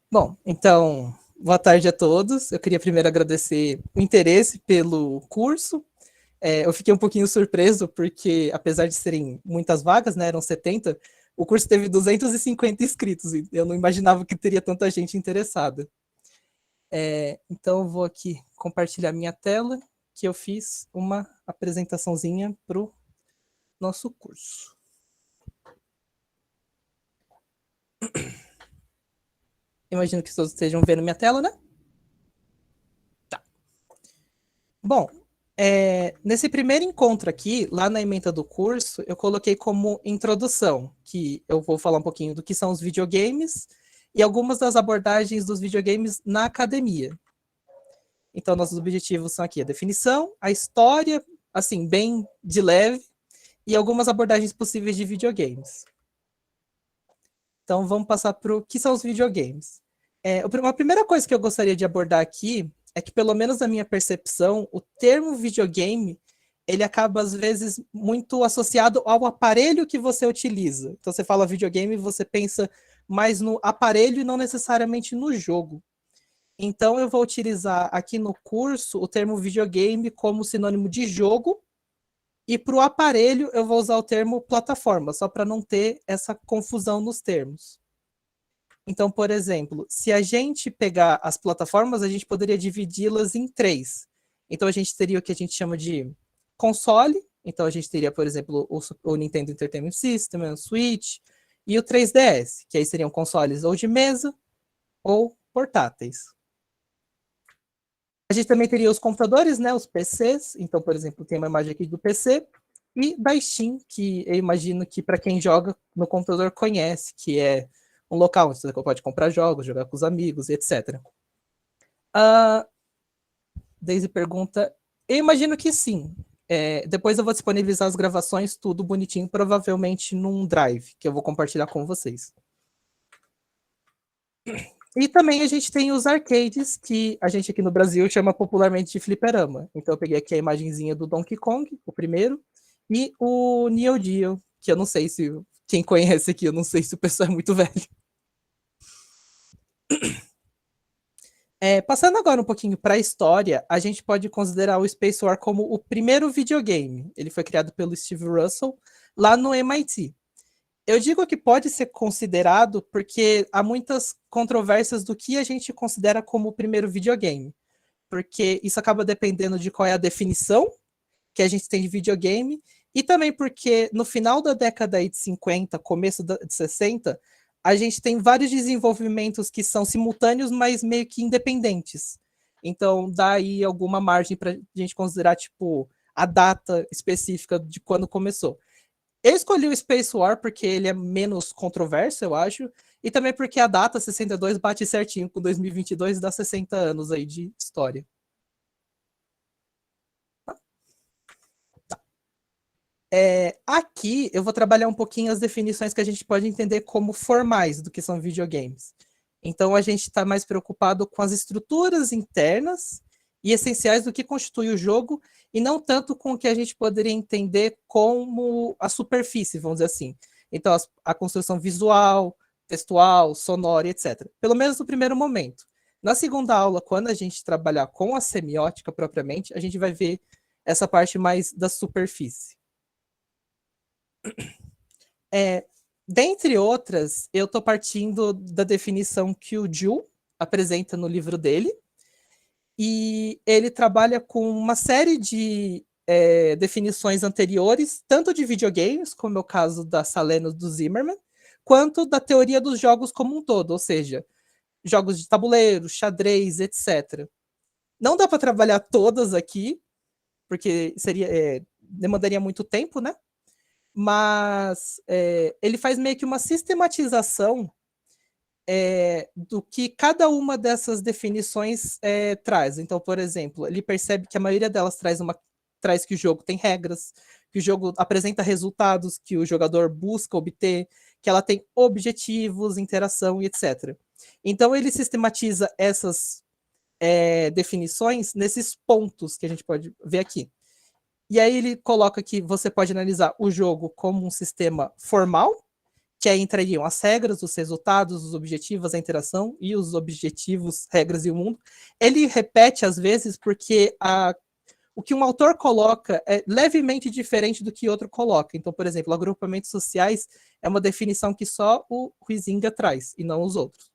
Bom, então, boa tarde a todos. Eu queria primeiro agradecer o interesse pelo curso. Eu fiquei um pouquinho surpreso, porque apesar de serem muitas vagas, né, eram 70, o curso teve 250 inscritos, e eu não imaginava que teria tanta gente interessada. Então, eu vou aqui compartilhar minha tela, que eu fiz uma apresentaçãozinha para o nosso curso. Imagino que todos estejam vendo minha tela, né? Tá. Bom, nesse primeiro encontro aqui, lá na ementa do curso, eu coloquei como introdução, que eu vou falar um pouquinho do que são os videogames e algumas das abordagens dos videogames na academia. Então, nossos objetivos são aqui a definição, a história, assim, bem de leve, e algumas abordagens possíveis de videogames. Então, vamos passar para o que são os videogames. Uma primeira coisa que eu gostaria de abordar aqui é que, pelo menos na minha percepção, o termo videogame ele acaba, às vezes, muito associado ao aparelho que você utiliza. Então, você fala videogame, você pensa mais no aparelho e não necessariamente no jogo. Então, eu vou utilizar aqui no curso o termo videogame como sinônimo de jogo, e para o aparelho eu vou usar o termo plataforma, só para não ter essa confusão nos termos. Então, por exemplo, se a gente pegar as plataformas, a gente poderia dividi-las em três. Então, a gente teria o que a gente chama de console. Então, a gente teria, por exemplo, o Nintendo Entertainment System, o Switch e o 3DS, que aí seriam consoles ou de mesa ou portáteis. A gente também teria os computadores, né, os PCs. Então, por exemplo, tem uma imagem aqui do PC e da Steam, que eu imagino que para quem joga no computador conhece, que é um local onde você pode comprar jogos, jogar com os amigos, etc. Daisy pergunta, eu imagino que sim. Depois eu vou disponibilizar as gravações, tudo bonitinho, provavelmente num drive, que eu vou compartilhar com vocês. E também a gente tem os arcades, que a gente aqui no Brasil chama popularmente de fliperama. Então eu peguei aqui a imagenzinha do Donkey Kong, o primeiro, e o Neo Geo, que eu não sei se quem conhece aqui, eu não sei se o pessoal é muito velho. Passando agora um pouquinho para a história, a gente pode considerar o Space War como o primeiro videogame. Ele foi criado pelo Steve Russell lá no MIT. Eu digo que pode ser considerado porque há muitas controvérsias do que a gente considera como o primeiro videogame. Porque isso acaba dependendo de qual é a definição que a gente tem de videogame, e também porque no final da década de 50, começo de 60, a gente tem vários desenvolvimentos que são simultâneos, mas meio que independentes. Então, dá aí alguma margem para a gente considerar, tipo, a data específica de quando começou. Eu escolhi o Space War porque ele é menos controverso, eu acho, e também porque a data 62 bate certinho com 2022 e dá 60 anos aí de história. Aqui eu vou trabalhar um pouquinho as definições que a gente pode entender como formais do que são videogames. Então a gente está mais preocupado com as estruturas internas e essenciais do que constitui o jogo, e não tanto com o que a gente poderia entender como a superfície, vamos dizer assim. Então a construção visual, textual, sonora, etc. Pelo menos no primeiro momento. Na segunda aula, quando a gente trabalhar com a semiótica propriamente, a gente vai ver essa parte mais da superfície. É, dentre outras, eu estou partindo da definição que o Ju apresenta no livro dele, e ele trabalha com uma série de definições anteriores, tanto de videogames, como é o caso da Saleno do Zimmerman, quanto da teoria dos jogos como um todo, ou seja, jogos de tabuleiro, xadrez, etc. Não dá para trabalhar todas aqui, porque demandaria muito tempo, né? Mas ele faz meio que uma sistematização do que cada uma dessas definições traz. Então, por exemplo, ele percebe que a maioria delas traz que o jogo tem regras, que o jogo apresenta resultados que o jogador busca obter, que ela tem objetivos, interação e etc. Então, ele sistematiza essas definições nesses pontos que a gente pode ver aqui. E aí ele coloca que você pode analisar o jogo como um sistema formal, que aí entrariam as regras, os resultados, os objetivos, a interação e os objetivos, regras e o mundo. Ele repete às vezes porque o que um autor coloca é levemente diferente do que outro coloca. Então, por exemplo, agrupamentos sociais é uma definição que só o Huizinga traz e não os outros.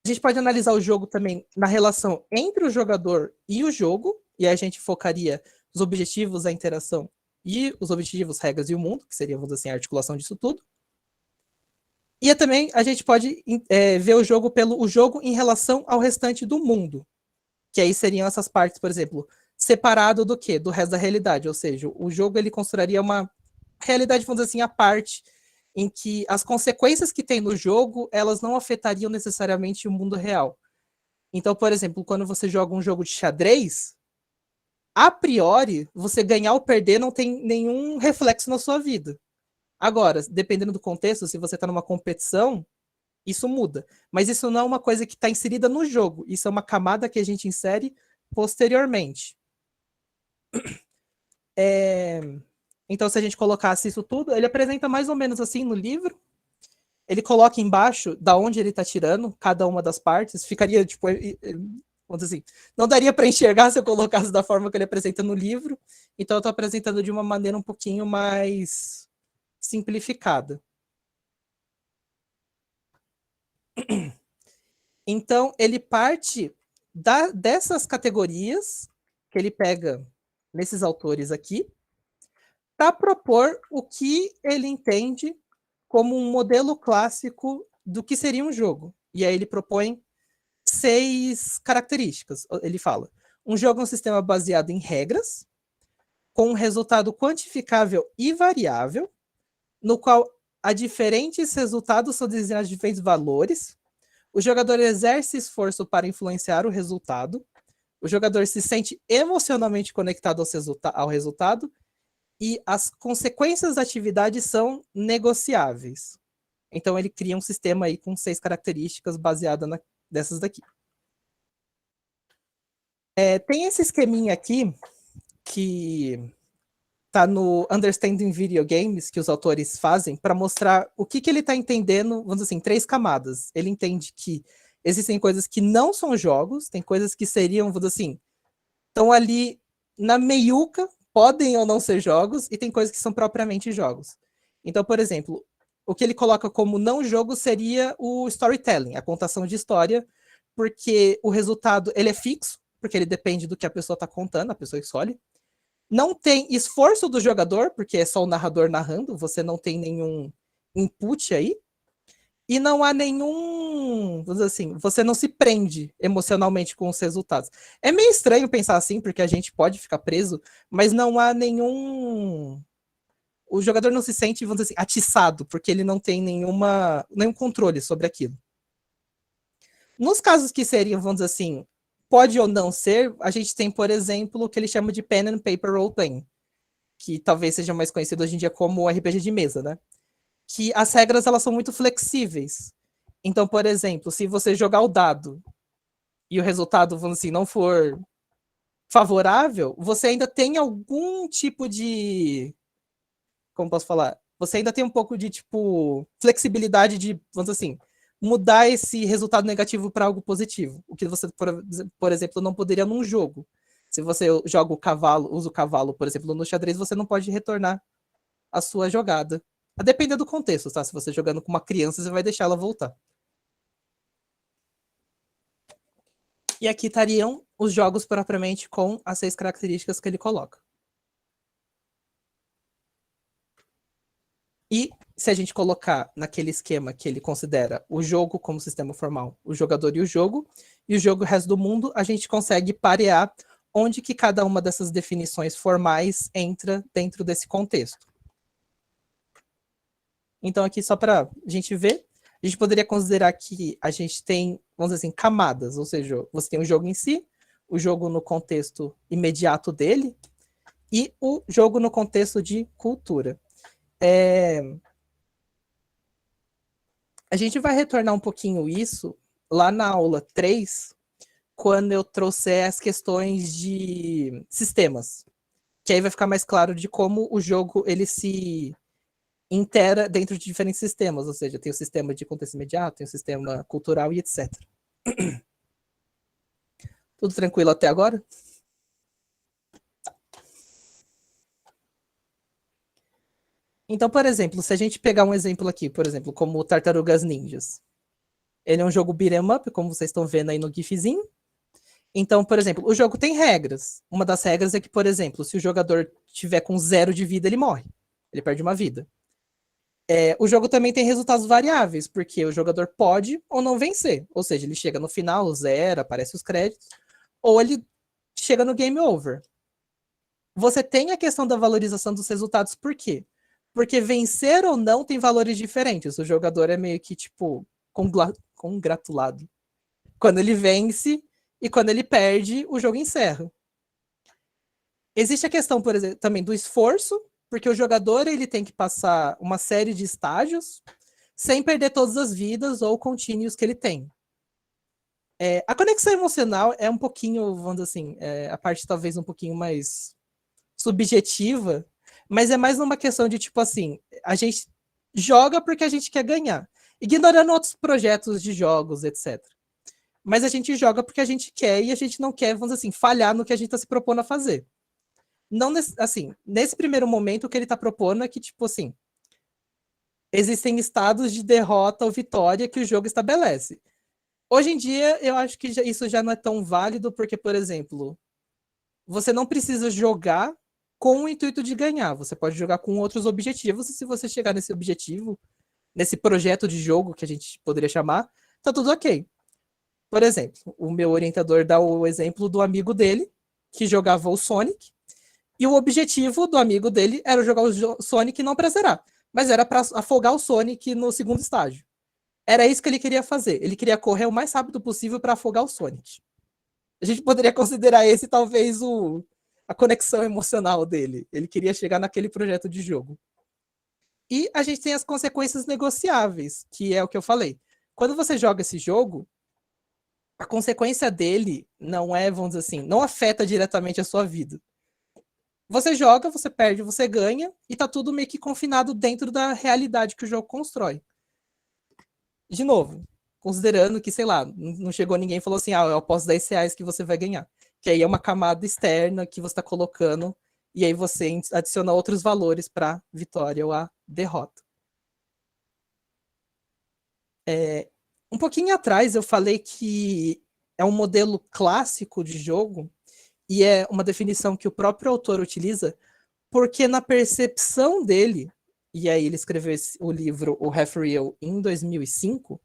A gente pode analisar o jogo também na relação entre o jogador e o jogo, e aí a gente focaria os objetivos, a interação e os objetivos, regras e o mundo, que seria, vamos dizer assim, a articulação disso tudo. E também a gente pode ver o jogo pelo jogo em relação ao restante do mundo, que aí seriam essas partes, por exemplo, separado do quê? Do resto da realidade, ou seja, o jogo ele construiria uma realidade, vamos dizer assim, à parte, em que as consequências que tem no jogo, elas não afetariam necessariamente o mundo real. Então, por exemplo, quando você joga um jogo de xadrez, a priori, você ganhar ou perder não tem nenhum reflexo na sua vida. Agora, dependendo do contexto, se você está numa competição, isso muda. Mas isso não é uma coisa que está inserida no jogo. Isso é uma camada que a gente insere posteriormente. Então, se a gente colocasse isso tudo, ele apresenta mais ou menos assim no livro. Ele coloca embaixo da onde ele está tirando cada uma das partes. Ficaria, tipo, vamos dizer assim, não daria para enxergar se eu colocasse da forma que ele apresenta no livro. Então, eu estou apresentando de uma maneira um pouquinho mais simplificada. Então, ele parte dessas categorias que ele pega nesses autores aqui para propor o que ele entende como um modelo clássico do que seria um jogo. E aí ele propõe 6 características. Ele fala: um jogo é um sistema baseado em regras, com um resultado quantificável e variável, no qual há diferentes resultados são desenhados de diferentes valores. O jogador exerce esforço para influenciar o resultado. O jogador se sente emocionalmente conectado ao resultado. E as consequências da atividade são negociáveis. Então ele cria um sistema aí com 6 características baseada dessas daqui. Tem esse esqueminha aqui que tá no Understanding Video Games, que os autores fazem, para mostrar o que ele está entendendo, vamos dizer assim, 3 camadas. Ele entende que existem coisas que não são jogos, tem coisas que seriam, vamos dizer assim, estão ali na meiuca, podem ou não ser jogos, e tem coisas que são propriamente jogos. Então, por exemplo, o que ele coloca como não jogo seria o storytelling, a contação de história, porque o resultado ele é fixo, porque ele depende do que a pessoa está contando, a pessoa escolhe. Não tem esforço do jogador, porque é só o narrador narrando, você não tem nenhum input aí. E não há nenhum, vamos dizer assim, você não se prende emocionalmente com os resultados. É meio estranho pensar assim, porque a gente pode ficar preso, mas não há nenhum... O jogador não se sente, vamos dizer assim, atiçado, porque ele não tem nenhum controle sobre aquilo. Nos casos que seriam, vamos dizer assim, pode ou não ser, a gente tem, por exemplo, o que ele chama de pen and paper role-playing, que talvez seja mais conhecido hoje em dia como RPG de mesa, né? Que as regras elas são muito flexíveis. Então, por exemplo, se você jogar o dado e o resultado, vamos assim, não for favorável, você ainda tem algum tipo de... Como posso falar? Você ainda tem um pouco de, tipo, flexibilidade de, vamos dizer assim, mudar esse resultado negativo para algo positivo. O que você, por exemplo, não poderia num jogo. Se você joga o cavalo, usa o cavalo, por exemplo, no xadrez, você não pode retornar a sua jogada. A depender do contexto, tá? Se você jogando com uma criança, você vai deixar ela voltar. E aqui estariam os jogos propriamente com as 6 características que ele coloca. E se a gente colocar naquele esquema que ele considera o jogo como sistema formal, o jogador e o jogo o resto do mundo, a gente consegue parear onde que cada uma dessas definições formais entra dentro desse contexto. Então aqui só para a gente ver, a gente poderia considerar que a gente tem, vamos dizer assim, camadas, ou seja, você tem o jogo em si, o jogo no contexto imediato dele e o jogo no contexto de cultura. A gente vai retornar um pouquinho isso lá na aula 3, quando eu trouxer as questões de sistemas, que aí vai ficar mais claro de como o jogo ele se intera dentro de diferentes sistemas, ou seja, tem o sistema de contexto imediato, tem o sistema cultural e etc. Tudo tranquilo até agora? Então, por exemplo, se a gente pegar um exemplo aqui, por exemplo, como o Tartarugas Ninjas. Ele é um jogo beat'em up, como vocês estão vendo aí no gifzinho. Então, por exemplo, o jogo tem regras. Uma das regras é que, por exemplo, se o jogador tiver com 0 de vida, ele morre. Ele perde uma vida. O jogo também tem resultados variáveis, porque o jogador pode ou não vencer. Ou seja, ele chega no final, zero, aparece os créditos, ou ele chega no game over. Você tem a questão da valorização dos resultados, por quê? Porque vencer ou não tem valores diferentes. O jogador é meio que, tipo, congratulado quando ele vence e quando ele perde, o jogo encerra. Existe a questão, por exemplo, também do esforço, porque o jogador ele tem que passar uma série de estágios sem perder todas as vidas ou contínuos que ele tem. A conexão emocional é um pouquinho, vamos dizer assim, a parte talvez um pouquinho mais subjetiva, mas é mais uma questão de tipo assim, a gente joga porque a gente quer ganhar, ignorando outros projetos de jogos, etc. Mas a gente joga porque a gente quer e a gente não quer, vamos dizer assim, falhar no que a gente está se propondo a fazer. Não assim, nesse primeiro momento o que ele está propondo é que, tipo assim, existem estados de derrota ou vitória que o jogo estabelece. Hoje em dia, eu acho que isso já não é tão válido, porque, por exemplo, você não precisa jogar com o intuito de ganhar. Você pode jogar com outros objetivos, e se você chegar nesse objetivo, nesse projeto de jogo que a gente poderia chamar, tá tudo ok. Por exemplo, o meu orientador dá o exemplo do amigo dele, que jogava o Sonic, e o objetivo do amigo dele era jogar o Sonic não pra zerar, mas era para afogar o Sonic no segundo estágio. Era isso que ele queria fazer. Ele queria correr o mais rápido possível para afogar o Sonic. A gente poderia considerar esse talvez a conexão emocional dele. Ele queria chegar naquele projeto de jogo. E a gente tem as consequências negociáveis, que é o que eu falei. Quando você joga esse jogo, a consequência dele não é, vamos dizer assim, não afeta diretamente a sua vida. Você joga, você perde, você ganha, e tá tudo meio que confinado dentro da realidade que o jogo constrói. De novo, considerando que, sei lá, não chegou ninguém e falou assim, eu aposto R$ 10 que você vai ganhar. Que aí é uma camada externa que você está colocando, e aí você adiciona outros valores para vitória ou a derrota. Um pouquinho atrás eu falei que é um modelo clássico de jogo, e é uma definição que o próprio autor utiliza, porque na percepção dele, e aí ele escreveu o livro O Half Real em 2005,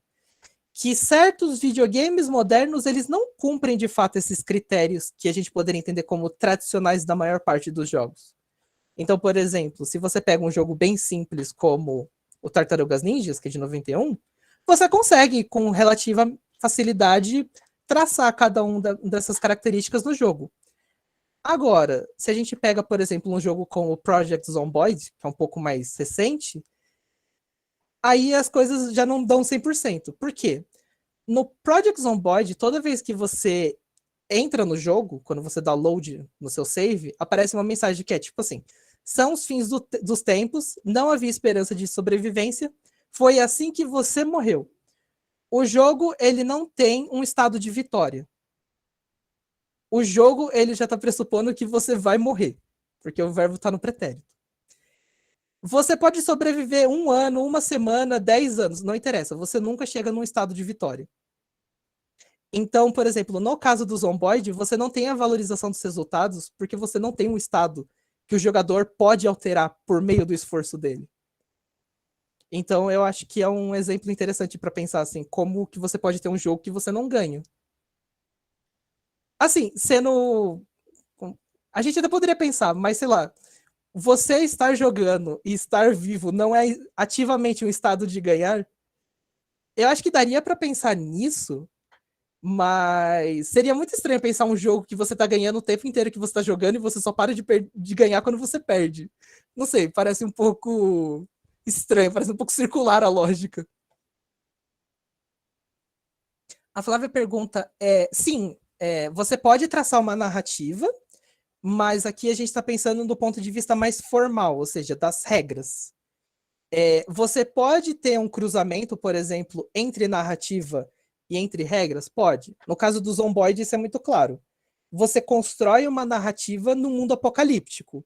que certos videogames modernos eles não cumprem de fato esses critérios que a gente poderia entender como tradicionais da maior parte dos jogos. Então, por exemplo, se você pega um jogo bem simples como o Tartarugas Ninjas, que é de 91, você consegue com relativa facilidade traçar cada dessas características no jogo. Agora, se a gente pega, por exemplo, um jogo como o Project Zomboid, que é um pouco mais recente, aí as coisas já não dão 100%. Por quê? No Project Zomboid, toda vez que você entra no jogo, quando você dá load no seu save, aparece uma mensagem que é tipo assim: são os fins dos tempos, não havia esperança de sobrevivência, foi assim que você morreu. O jogo, ele não tem um estado de vitória. O jogo, ele já tá pressupondo que você vai morrer, porque o verbo tá no pretérito. Você pode sobreviver 1 ano, 1 semana, 10 anos, não interessa, você nunca chega num estado de vitória. Então, por exemplo, no caso do Zomboid, você não tem a valorização dos resultados porque você não tem um estado que o jogador pode alterar por meio do esforço dele. Então, eu acho que é um exemplo interessante para pensar assim, como que você pode ter um jogo que você não ganha. Assim, sendo a gente ainda poderia pensar, mas sei lá, você estar jogando e estar vivo não é ativamente um estado de ganhar? Eu acho que daria para pensar nisso. Mas seria muito estranho pensar um jogo que você tá ganhando o tempo inteiro que você tá jogando e você só para de ganhar quando você perde. Não sei, parece um pouco estranho, parece um pouco circular a lógica. A Flávia pergunta: sim, você pode traçar uma narrativa, mas aqui a gente está pensando do ponto de vista mais formal, ou seja, das regras. Você pode ter um cruzamento, por exemplo, entre narrativa e entre regras? Pode. No caso do Zomboid, isso é muito claro. Você constrói uma narrativa no mundo apocalíptico,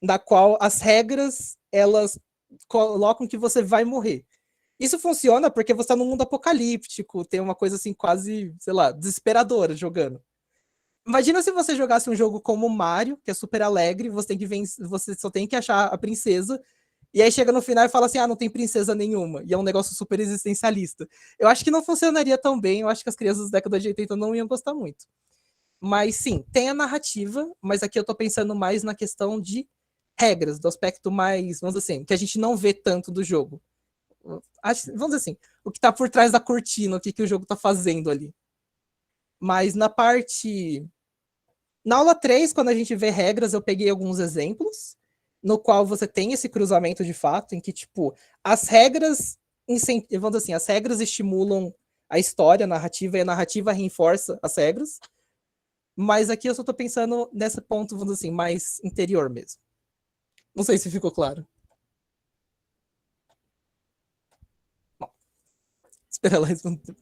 na qual as regras, elas colocam que você vai morrer. Isso funciona porque você está num mundo apocalíptico, tem uma coisa assim quase, sei lá, desesperadora jogando. Imagina se você jogasse um jogo como Mario, que é super alegre, você tem que você só tem que achar a princesa, e aí chega no final e fala assim: ah, não tem princesa nenhuma. E é um negócio super existencialista. Eu acho que não funcionaria tão bem, eu acho que as crianças da década de 80 não iam gostar muito. Mas sim, tem a narrativa, mas aqui eu tô pensando mais na questão de regras, do aspecto mais, vamos dizer assim, que a gente não vê tanto do jogo. Vamos dizer assim, o que tá por trás da cortina, o que, que o jogo tá fazendo ali. Mas na parte. Na aula 3, quando a gente vê regras, eu peguei alguns exemplos, no qual você tem esse cruzamento de fato, em que, tipo, as regras, vamos dizer assim, as regras estimulam a história, a narrativa, e a narrativa reforça as regras. Mas aqui eu só tô pensando nesse ponto, vamos dizer assim, mais interior mesmo. Não sei se ficou claro. Bom, espera ela responder.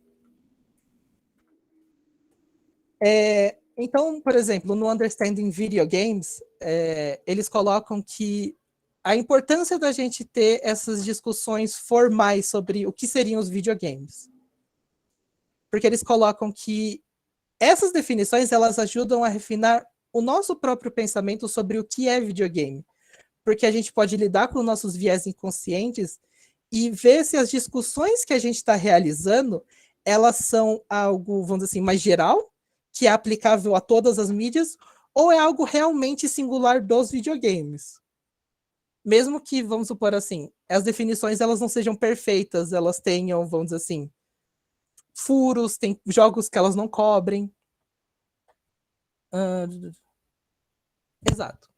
Então, por exemplo, no Understanding Video Games, eles colocam que a importância da gente ter essas discussões formais sobre o que seriam os videogames. Porque eles colocam que essas definições, elas ajudam a refinar o nosso próprio pensamento sobre o que é videogame. Porque a gente pode lidar com nossos viés inconscientes e ver se as discussões que a gente está realizando, elas são algo, vamos dizer assim, mais geral, que é aplicável a todas as mídias, ou é algo realmente singular dos videogames. Mesmo que, vamos supor assim, as definições elas não sejam perfeitas, elas tenham, vamos dizer assim, furos, tem jogos que elas não cobrem. Exato.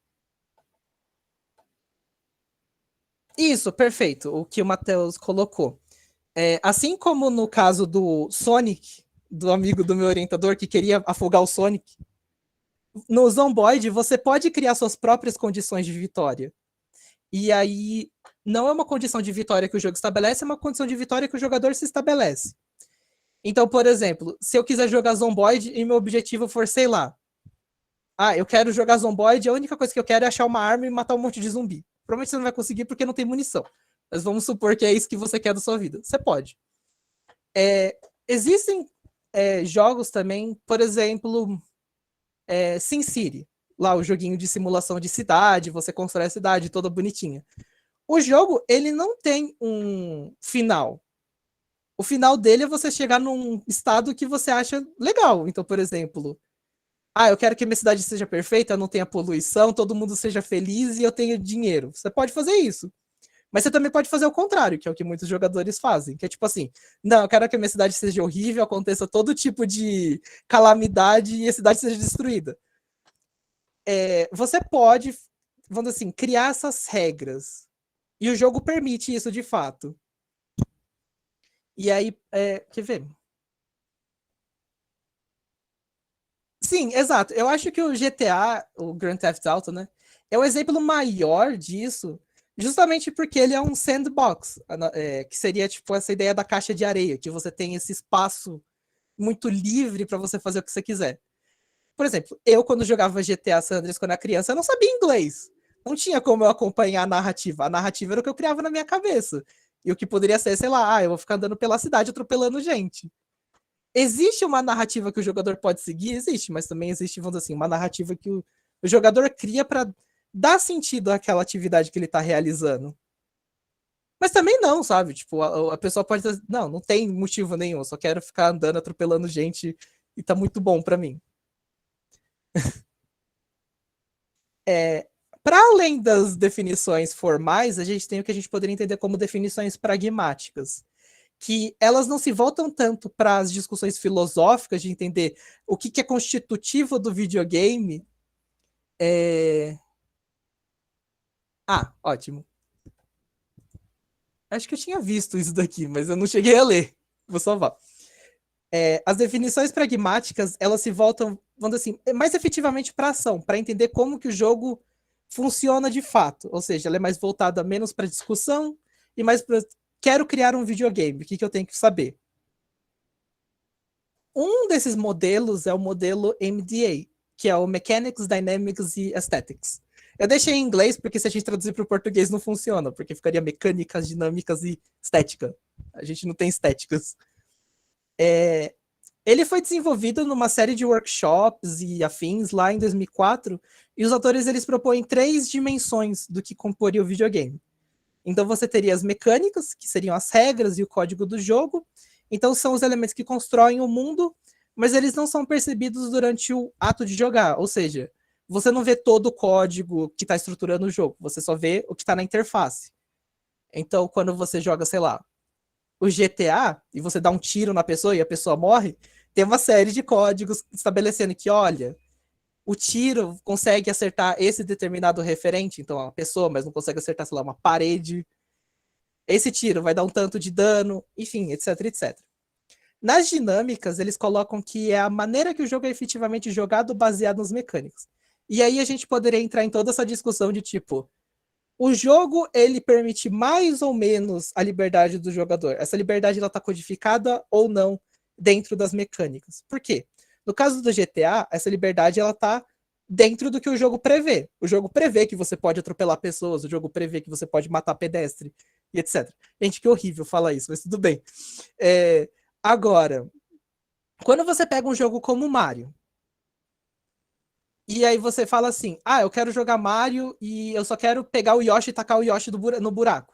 Isso, perfeito, o que o Matheus colocou. Assim como no caso do Sonic, do amigo do meu orientador que queria afogar o Sonic, no Zomboid você pode criar suas próprias condições de vitória. E aí não é uma condição de vitória que o jogo estabelece, é uma condição de vitória que o jogador se estabelece. Então, por exemplo, se eu quiser jogar Zomboid e meu objetivo for, sei lá, eu quero jogar Zomboid, a única coisa que eu quero é achar uma arma e matar um monte de zumbi. Provavelmente você não vai conseguir porque não tem munição. Mas vamos supor que é isso que você quer da sua vida. Você pode. Existem jogos também, por exemplo, SimCity. Lá o joguinho de simulação de cidade, você constrói a cidade toda bonitinha. O jogo, ele não tem um final. O final dele é você chegar num estado que você acha legal. Então, por exemplo, eu quero que minha cidade seja perfeita, não tenha poluição, todo mundo seja feliz e eu tenha dinheiro. Você pode fazer isso. Mas você também pode fazer o contrário, que é o que muitos jogadores fazem, que é tipo assim, não, eu quero que a minha cidade seja horrível, aconteça todo tipo de calamidade e a cidade seja destruída. Você pode, vamos dizer assim, criar essas regras. E o jogo permite isso de fato. E aí, quer ver? Sim, exato. Eu acho que o GTA, o Grand Theft Auto, né, é o exemplo maior disso, justamente porque ele é um sandbox, que seria tipo essa ideia da caixa de areia, que você tem esse espaço muito livre para você fazer o que você quiser. Por exemplo, eu quando jogava GTA San Andreas quando era criança, eu não sabia inglês. Não tinha como eu acompanhar a narrativa. A narrativa era o que eu criava na minha cabeça. E o que poderia ser, sei lá, eu vou ficar andando pela cidade atropelando gente. Existe uma narrativa que o jogador pode seguir? Existe, mas também existe, vamos dizer assim, uma narrativa que o jogador cria para dar sentido àquela atividade que ele está realizando. Mas também não, sabe? Tipo, a pessoa pode dizer, não, não tem motivo nenhum, eu só quero ficar andando, atropelando gente e tá muito bom para mim. Para além das definições formais, a gente tem o que a gente poderia entender como definições pragmáticas, que elas não se voltam tanto para as discussões filosóficas de entender o que é constitutivo do videogame. Ótimo. Acho que eu tinha visto isso daqui, mas eu não cheguei a ler. Vou salvar. As definições pragmáticas, elas se voltam, vamos dizer assim, mais efetivamente para ação, para entender como que o jogo funciona de fato. Ou seja, ela é mais voltada menos para discussão e mais quero criar um videogame, o que eu tenho que saber? Um desses modelos é o modelo MDA, que é o Mechanics, Dynamics e Aesthetics. Eu deixei em inglês porque se a gente traduzir para o português não funciona, porque ficaria mecânicas, dinâmicas e estética. A gente não tem estéticas. Ele foi desenvolvido numa série de workshops e afins lá em 2004, e os autores eles propõem 3 dimensões do que comporia o videogame. Então você teria as mecânicas, que seriam as regras e o código do jogo. Então são os elementos que constroem o mundo, mas eles não são percebidos durante o ato de jogar. Ou seja, você não vê todo o código que está estruturando o jogo, você só vê o que está na interface. Então quando você joga, sei lá, o GTA, e você dá um tiro na pessoa e a pessoa morre, tem uma série de códigos estabelecendo que, olha, o tiro consegue acertar esse determinado referente, então a pessoa, mas não consegue acertar, sei lá, uma parede. Esse tiro vai dar um tanto de dano, enfim, etc, etc. Nas dinâmicas, eles colocam que é a maneira que o jogo é efetivamente jogado baseado nas mecânicas. E aí a gente poderia entrar em toda essa discussão de tipo, o jogo ele permite mais ou menos a liberdade do jogador. Essa liberdade ela está codificada ou não dentro das mecânicas. Por quê? No caso do GTA, essa liberdade ela está dentro do que o jogo prevê. O jogo prevê que você pode atropelar pessoas, o jogo prevê que você pode matar pedestre e etc. Gente, que horrível falar isso, mas tudo bem. Agora, quando você pega um jogo como Mario, e aí você fala assim, eu quero jogar Mario e eu só quero pegar o Yoshi e tacar o Yoshi no buraco.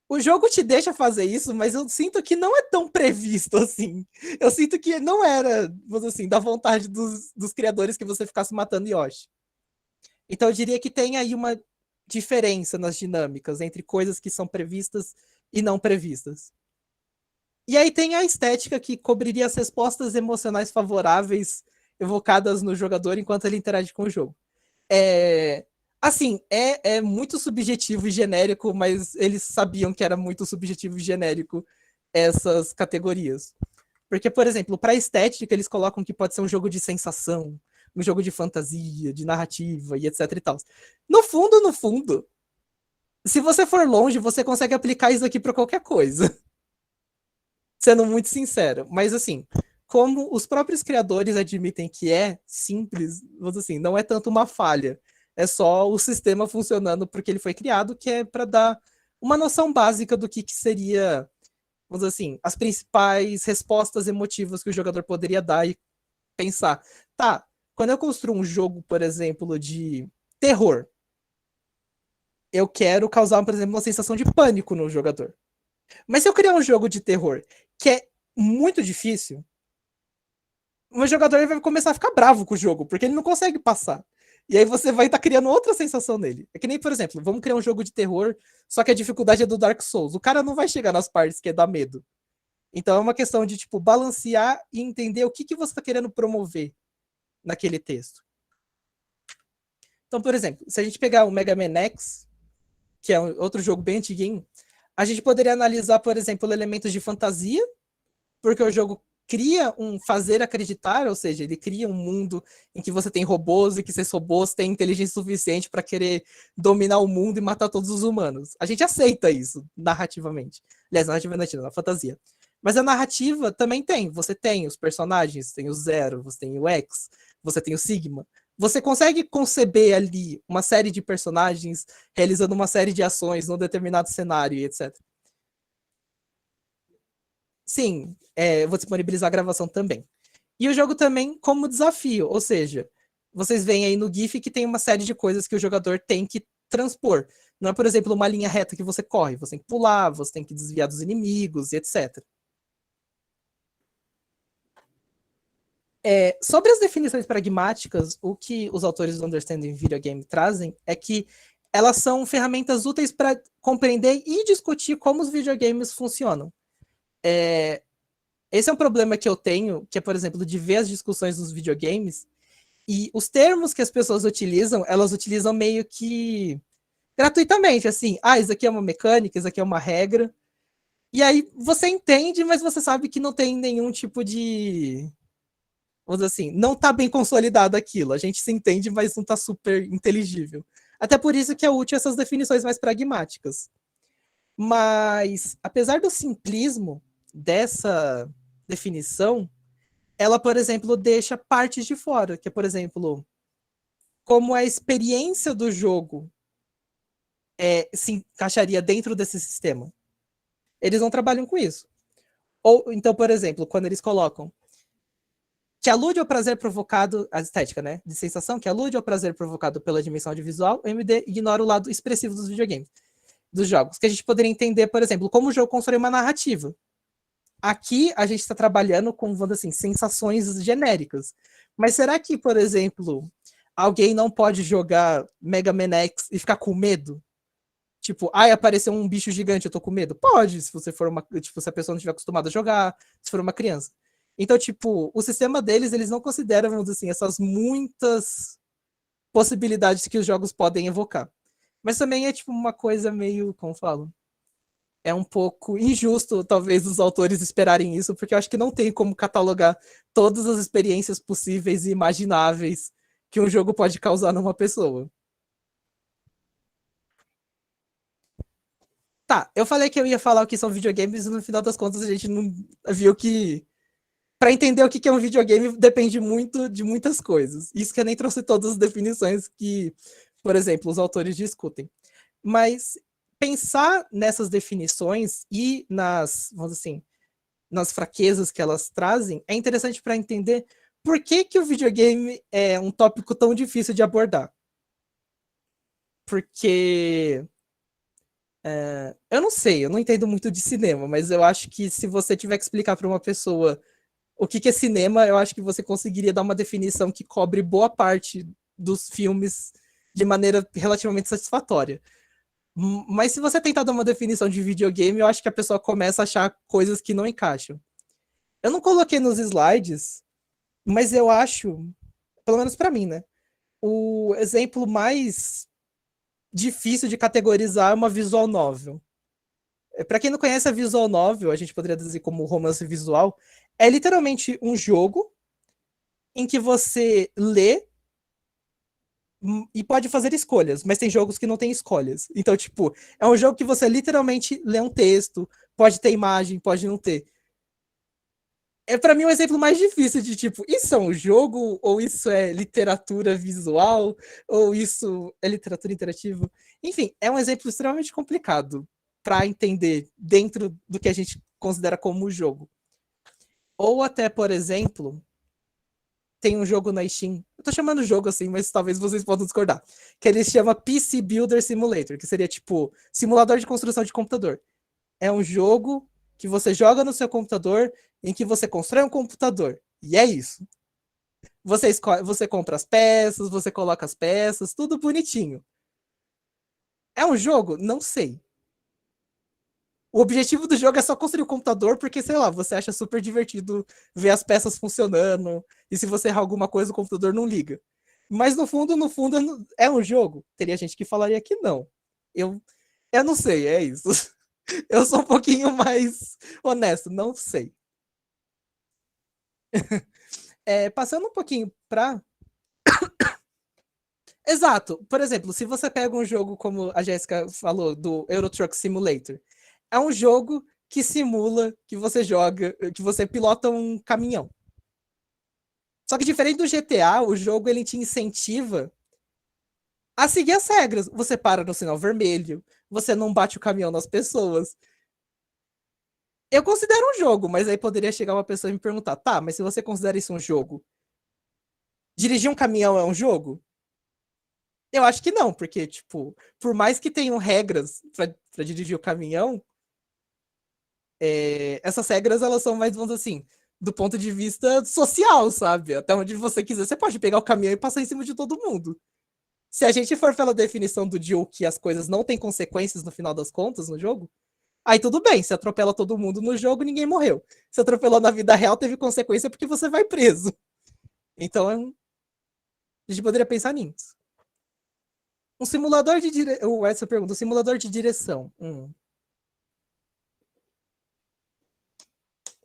O jogo te deixa fazer isso, mas eu sinto que não é tão previsto assim. Eu sinto que não era, vamos assim, da vontade dos criadores que você ficasse matando Yoshi. Então eu diria que tem aí uma diferença nas dinâmicas entre coisas que são previstas e não previstas. E aí tem a estética que cobriria as respostas emocionais favoráveis evocadas no jogador enquanto ele interage com o jogo. Assim, é muito subjetivo e genérico, mas eles sabiam que era muito subjetivo e genérico essas categorias. Porque, por exemplo, para estética, eles colocam que pode ser um jogo de sensação, um jogo de fantasia, de narrativa e etc e tal. No fundo, se você for longe, você consegue aplicar isso aqui para qualquer coisa. Sendo muito sincero. Mas, assim, como os próprios criadores admitem que é simples, assim, não é tanto uma falha. É só o sistema funcionando porque ele foi criado, que é para dar uma noção básica do que seria, vamos dizer assim, as principais respostas emotivas que o jogador poderia dar e pensar. Tá, quando eu construo um jogo, por exemplo, de terror, eu quero causar, por exemplo, uma sensação de pânico no jogador. Mas se eu criar um jogo de terror que é muito difícil, o jogador vai começar a ficar bravo com o jogo, porque ele não consegue passar. E aí você vai estar criando outra sensação nele. É que nem, por exemplo, vamos criar um jogo de terror, só que a dificuldade é do Dark Souls. O cara não vai chegar nas partes que dá medo. Então é uma questão de, tipo, balancear e entender o que você está querendo promover naquele texto. Então, por exemplo, se a gente pegar o Mega Man X, que é outro jogo bem antiguinho, a gente poderia analisar, por exemplo, elementos de fantasia, porque o jogo cria um fazer acreditar, ou seja, ele cria um mundo em que você tem robôs e que esses robôs têm inteligência suficiente para querer dominar o mundo e matar todos os humanos. A gente aceita isso narrativamente. Aliás, narrativamente não, na fantasia. Mas a narrativa também tem. Você tem os personagens, tem o Zero, você tem o X, você tem o Sigma. Você consegue conceber ali uma série de personagens realizando uma série de ações num determinado cenário e etc. Sim, eu vou disponibilizar a gravação também. E o jogo também como desafio, ou seja, vocês veem aí no GIF que tem uma série de coisas que o jogador tem que transpor. Não é, por exemplo, uma linha reta que você corre, você tem que pular, você tem que desviar dos inimigos e etc. Sobre as definições pragmáticas, o que os autores do Understanding Video Game trazem é que elas são ferramentas úteis para compreender e discutir como os videogames funcionam. Esse é um problema que eu tenho, que é, por exemplo, de ver as discussões dos videogames e os termos que as pessoas utilizam, elas utilizam meio que gratuitamente, assim, isso aqui é uma mecânica, isso aqui é uma regra. E aí você entende, mas você sabe que não tem nenhum tipo de, vamos dizer assim, não tá bem consolidado aquilo. A gente se entende, mas não tá super inteligível. Até por isso que é útil essas definições mais pragmáticas. Mas, apesar do simplismo dessa definição, ela, por exemplo, deixa partes de fora, que é, por exemplo, como a experiência do jogo se encaixaria dentro desse sistema. Eles não trabalham com isso. Ou então, por exemplo, quando eles colocam que alude ao prazer provocado, a estética, né, de sensação, que alude ao prazer provocado pela dimensão audiovisual, o MD ignora o lado expressivo dos videogames, dos jogos, que a gente poderia entender, por exemplo, como o jogo constrói uma narrativa. Aqui a gente está trabalhando com, vamos assim, sensações genéricas. Mas será que, por exemplo, alguém não pode jogar Mega Man X e ficar com medo? Tipo, ai, apareceu um bicho gigante, eu tô com medo. Pode, se você for uma. Tipo, se a pessoa não estiver acostumada a jogar, se for uma criança. Então, tipo, o sistema deles, eles não consideram, vamos dizer assim, essas muitas possibilidades que os jogos podem evocar. Mas também é, tipo, uma coisa meio, como falo? É um pouco injusto, talvez, os autores esperarem isso, porque eu acho que não tem como catalogar todas as experiências possíveis e imagináveis que um jogo pode causar numa pessoa. Tá, eu falei que eu ia falar o que são videogames e no final das contas a gente não viu que para entender o que é um videogame depende muito de muitas coisas. Isso que eu nem trouxe todas as definições que, por exemplo, os autores discutem. Mas pensar nessas definições e nas, vamos dizer assim, nas fraquezas que elas trazem é interessante para entender por que, que o videogame é um tópico tão difícil de abordar. Porque eu não sei, eu não entendo muito de cinema, mas eu acho que se você tiver que explicar para uma pessoa o que é cinema, eu acho que você conseguiria dar uma definição que cobre boa parte dos filmes de maneira relativamente satisfatória. Mas se você tentar dar uma definição de videogame, eu acho que a pessoa começa a achar coisas que não encaixam. Eu não coloquei nos slides, mas eu acho, pelo menos para mim, né? O exemplo mais difícil de categorizar é uma visual novel. Para quem não conhece a visual novel, a gente poderia dizer como romance visual, é literalmente um jogo em que você lê e pode fazer escolhas, mas tem jogos que não tem escolhas. Então, tipo, é um jogo que você literalmente lê um texto, pode ter imagem, pode não ter. É para mim um exemplo mais difícil de tipo, isso é um jogo ou isso é literatura visual ou isso é literatura interativa? Enfim, é um exemplo extremamente complicado para entender dentro do que a gente considera como jogo. Ou até, por exemplo, tem um jogo na Steam. Eu tô chamando jogo assim, mas talvez vocês possam discordar. Que ele se chama PC Builder Simulator, que seria tipo simulador de construção de computador. É um jogo que você joga no seu computador em que você constrói um computador. E é isso. Você compra as peças, você coloca as peças, tudo bonitinho. É um jogo? Não sei. O objetivo do jogo é só construir o computador, porque, sei lá, você acha super divertido ver as peças funcionando, e se você errar alguma coisa, o computador não liga. Mas no fundo, é um jogo. Teria gente que falaria que não. Eu, eu não sei, é isso. Eu sou um pouquinho mais honesto, não sei. Passando um pouquinho pra. Exato. Por exemplo, se você pega um jogo como a Jéssica falou, do Euro Truck Simulator, é um jogo que simula que você joga, que você pilota um caminhão. Só que diferente do GTA, o jogo ele te incentiva a seguir as regras. Você para no sinal vermelho, você não bate o caminhão nas pessoas. Eu considero um jogo, mas aí poderia chegar uma pessoa e me perguntar: tá, mas se você considera isso um jogo, dirigir um caminhão é um jogo? Eu acho que não, porque, tipo, por mais que tenham regras pra dirigir o caminhão, essas regras elas são mais, vamos dizer assim, do ponto de vista social, sabe? Até onde você quiser, você pode pegar o caminhão e passar em cima de todo mundo. Se a gente for pela definição do Jill que as coisas não têm consequências no final das contas no jogo, aí tudo bem, se atropela todo mundo no jogo, ninguém morreu. Se atropelou na vida real, teve consequência porque você vai preso. Então, a gente poderia pensar nisso. Um simulador de direção. O Edson pergunta: um simulador de direção.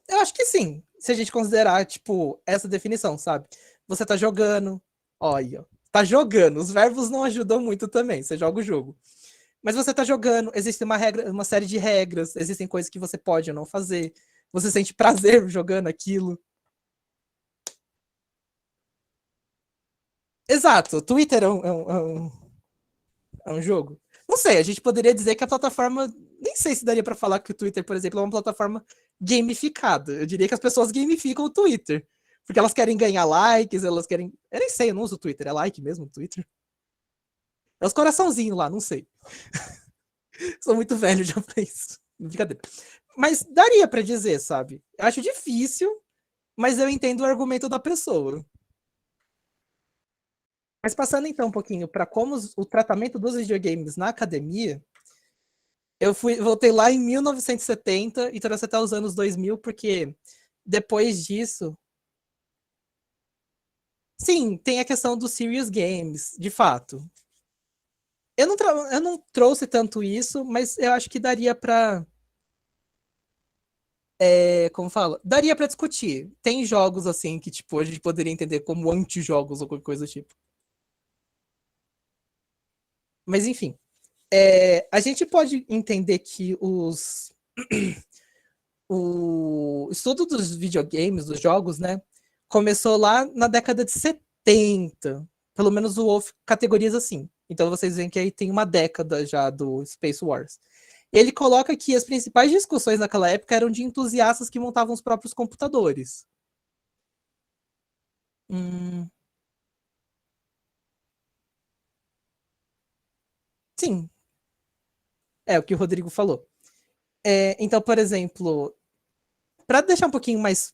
Eu acho que sim. Se a gente considerar, tipo, essa definição, sabe? Você tá jogando. Olha, tá jogando. Os verbos não ajudam muito também. Você joga o jogo. Mas você tá jogando, existe uma regra, uma série de regras, existem coisas que você pode ou não fazer. Você sente prazer jogando aquilo. Exato, o Twitter é um jogo. Não sei, a gente poderia dizer que a plataforma. Nem sei se daria para falar que o Twitter, por exemplo, é uma plataforma gamificada. Eu diria que as pessoas gamificam o Twitter. Porque elas querem ganhar likes, elas querem. Eu nem sei, eu não uso o Twitter. É like mesmo o Twitter? É os coraçãozinhos lá, não sei. Sou muito velho já pra isso. Brincadeira. Mas daria para dizer, sabe? Eu acho difícil, mas eu entendo o argumento da pessoa. Mas passando então um pouquinho para como o tratamento dos videogames na academia, voltei lá em 1970 e trouxe até os anos 2000, porque depois disso, sim, tem a questão dos serious games, de fato. Eu não trouxe tanto isso, mas eu acho que daria para, como fala, daria para discutir. Tem jogos assim que tipo a gente poderia entender como antijogos ou qualquer coisa do tipo. Mas enfim, a gente pode entender que o estudo dos videogames, dos jogos, né, começou lá na década de 70. Pelo menos o Wolf categoriza assim. Então vocês veem que aí tem uma década já do Space Wars. Ele coloca que as principais discussões naquela época eram de entusiastas que montavam os próprios computadores. Hum, sim, é o que o Rodrigo falou. Então, por exemplo, para deixar um pouquinho mais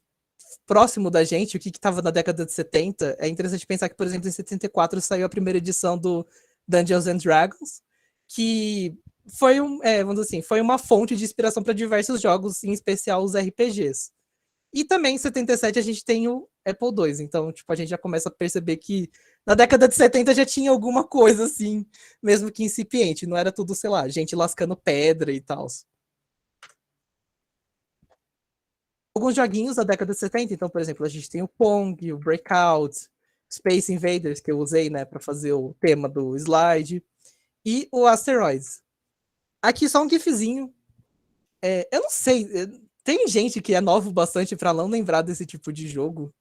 próximo da gente, o que estava na década de 70, é interessante pensar que, por exemplo, em 74 saiu a primeira edição do Dungeons and Dragons, que foi vamos dizer assim, foi uma fonte de inspiração para diversos jogos, em especial os RPGs. E também em 77 a gente tem o Apple II, então tipo, a gente já começa a perceber que na década de 70 já tinha alguma coisa assim, mesmo que incipiente, não era tudo, sei lá, gente lascando pedra e tal. Alguns joguinhos da década de 70, então, por exemplo, a gente tem o Pong, o Breakout, Space Invaders, que eu usei, né, para fazer o tema do slide, e o Asteroids. Aqui só um gifzinho. Eu não sei, tem gente que é novo bastante para não lembrar desse tipo de jogo.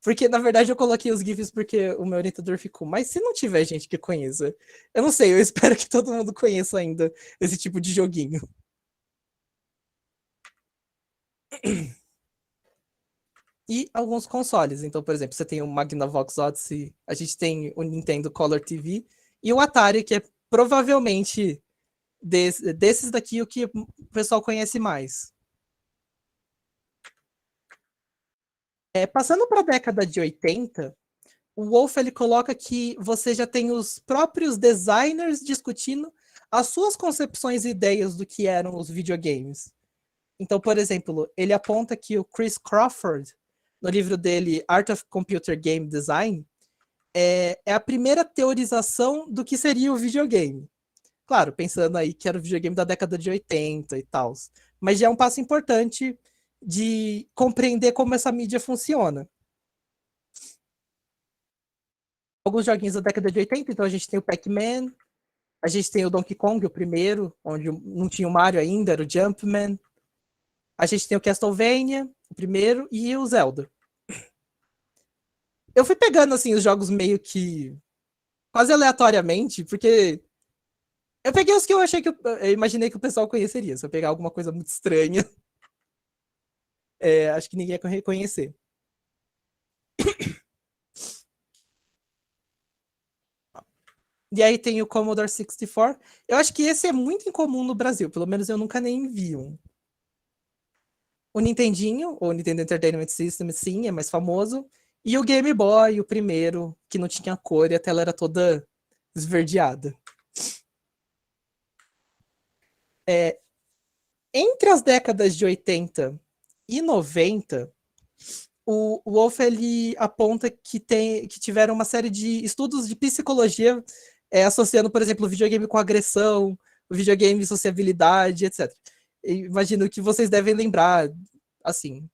Porque, na verdade, eu coloquei os GIFs porque o meu orientador ficou. Mas se não tiver gente que conheça, eu não sei, eu espero que todo mundo conheça ainda esse tipo de joguinho. E alguns consoles. Então, por exemplo, você tem o Magnavox Odyssey, a gente tem o Nintendo Color TV e o Atari, que é provavelmente desses daqui o que o pessoal conhece mais. Passando para a década de 80, o Wolf ele coloca que você já tem os próprios designers discutindo as suas concepções e ideias do que eram os videogames. Então, por exemplo, ele aponta que o Chris Crawford, no livro dele Art of Computer Game Design, é a primeira teorização do que seria o videogame. Claro, pensando aí que era o videogame da década de 80 e tal. Mas já é um passo importante de compreender como essa mídia funciona. Alguns joguinhos da década de 80, então a gente tem o Pac-Man, a gente tem o Donkey Kong, o primeiro, onde não tinha o Mario ainda, era o Jumpman. A gente tem o Castlevania, o primeiro, e o Zelda. Eu fui pegando, assim, os jogos meio que quase aleatoriamente, porque eu peguei os que eu achei eu imaginei que o pessoal conheceria. Se eu pegar alguma coisa muito estranha, acho que ninguém ia reconhecer. E aí tem o Commodore 64. Eu acho que esse é muito incomum no Brasil, pelo menos eu nunca nem vi um. O Nintendinho, ou Nintendo Entertainment System, sim, é mais famoso. E o Game Boy, o primeiro, que não tinha cor e a tela era toda esverdeada. Entre as décadas de 80 e 90, o Wolff ele aponta que tiveram uma série de estudos de psicologia associando, por exemplo, o videogame com agressão, o videogame sociabilidade, etc. Eu imagino que vocês devem lembrar, assim.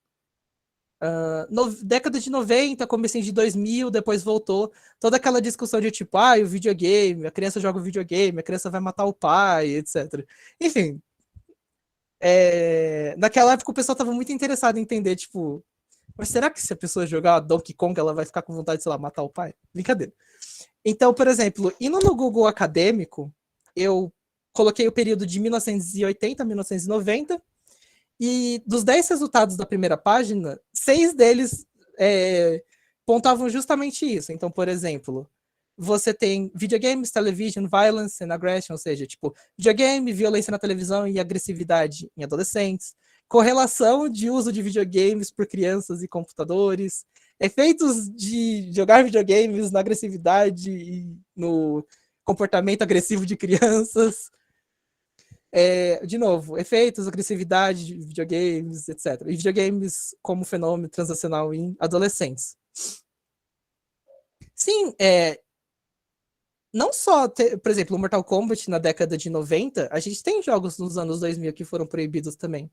Década de 90, comecinho de 2000, depois voltou. Toda aquela discussão de tipo, ah, o videogame, a criança joga o videogame, a criança vai matar o pai, etc. Enfim, naquela época o pessoal estava muito interessado em entender, tipo, mas será que se a pessoa jogar Donkey Kong, ela vai ficar com vontade de, sei lá, matar o pai? Brincadeira. Então, por exemplo, indo no Google acadêmico, eu coloquei o período de 1980 a 1990, e dos 10 resultados da primeira página, 6 deles pontuavam justamente isso. Então, por exemplo, você tem videogames, television, violence and aggression, ou seja, tipo, videogame, violência na televisão e agressividade em adolescentes, correlação de uso de videogames por crianças e computadores, efeitos de jogar videogames na agressividade e no comportamento agressivo de crianças, de novo, efeitos, agressividade de videogames, etc. E videogames como fenômeno transacional em adolescentes. Sim, não só, por exemplo, o Mortal Kombat na década de 90, a gente tem jogos nos anos 2000 que foram proibidos também.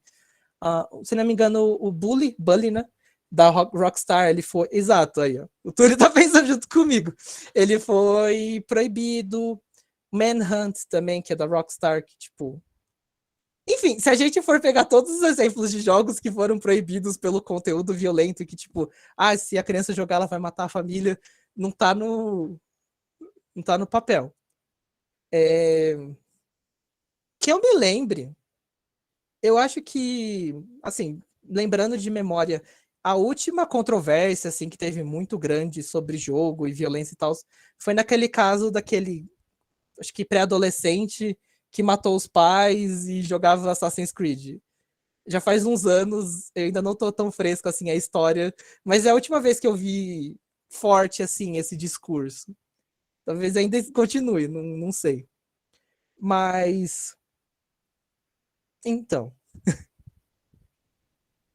Se não me engano, o Bully, né? Da Rockstar, ele foi. Exato, aí, ó. O Túlio tá pensando junto comigo. Ele foi proibido. Manhunt também, que é da Rockstar, que, tipo, enfim, se a gente for pegar todos os exemplos de jogos que foram proibidos pelo conteúdo violento, que tipo, se a criança jogar, ela vai matar a família, não tá não tá no papel. Que eu me lembre, eu acho que, assim, lembrando de memória, a última controvérsia, assim, que teve muito grande sobre jogo e violência e tal, foi naquele caso daquele, acho que pré-adolescente, que matou os pais e jogava Assassin's Creed. Já faz uns anos, eu ainda não tô tão fresco assim a história, mas é a última vez que eu vi forte assim esse discurso. Talvez ainda continue, não sei. Mas então,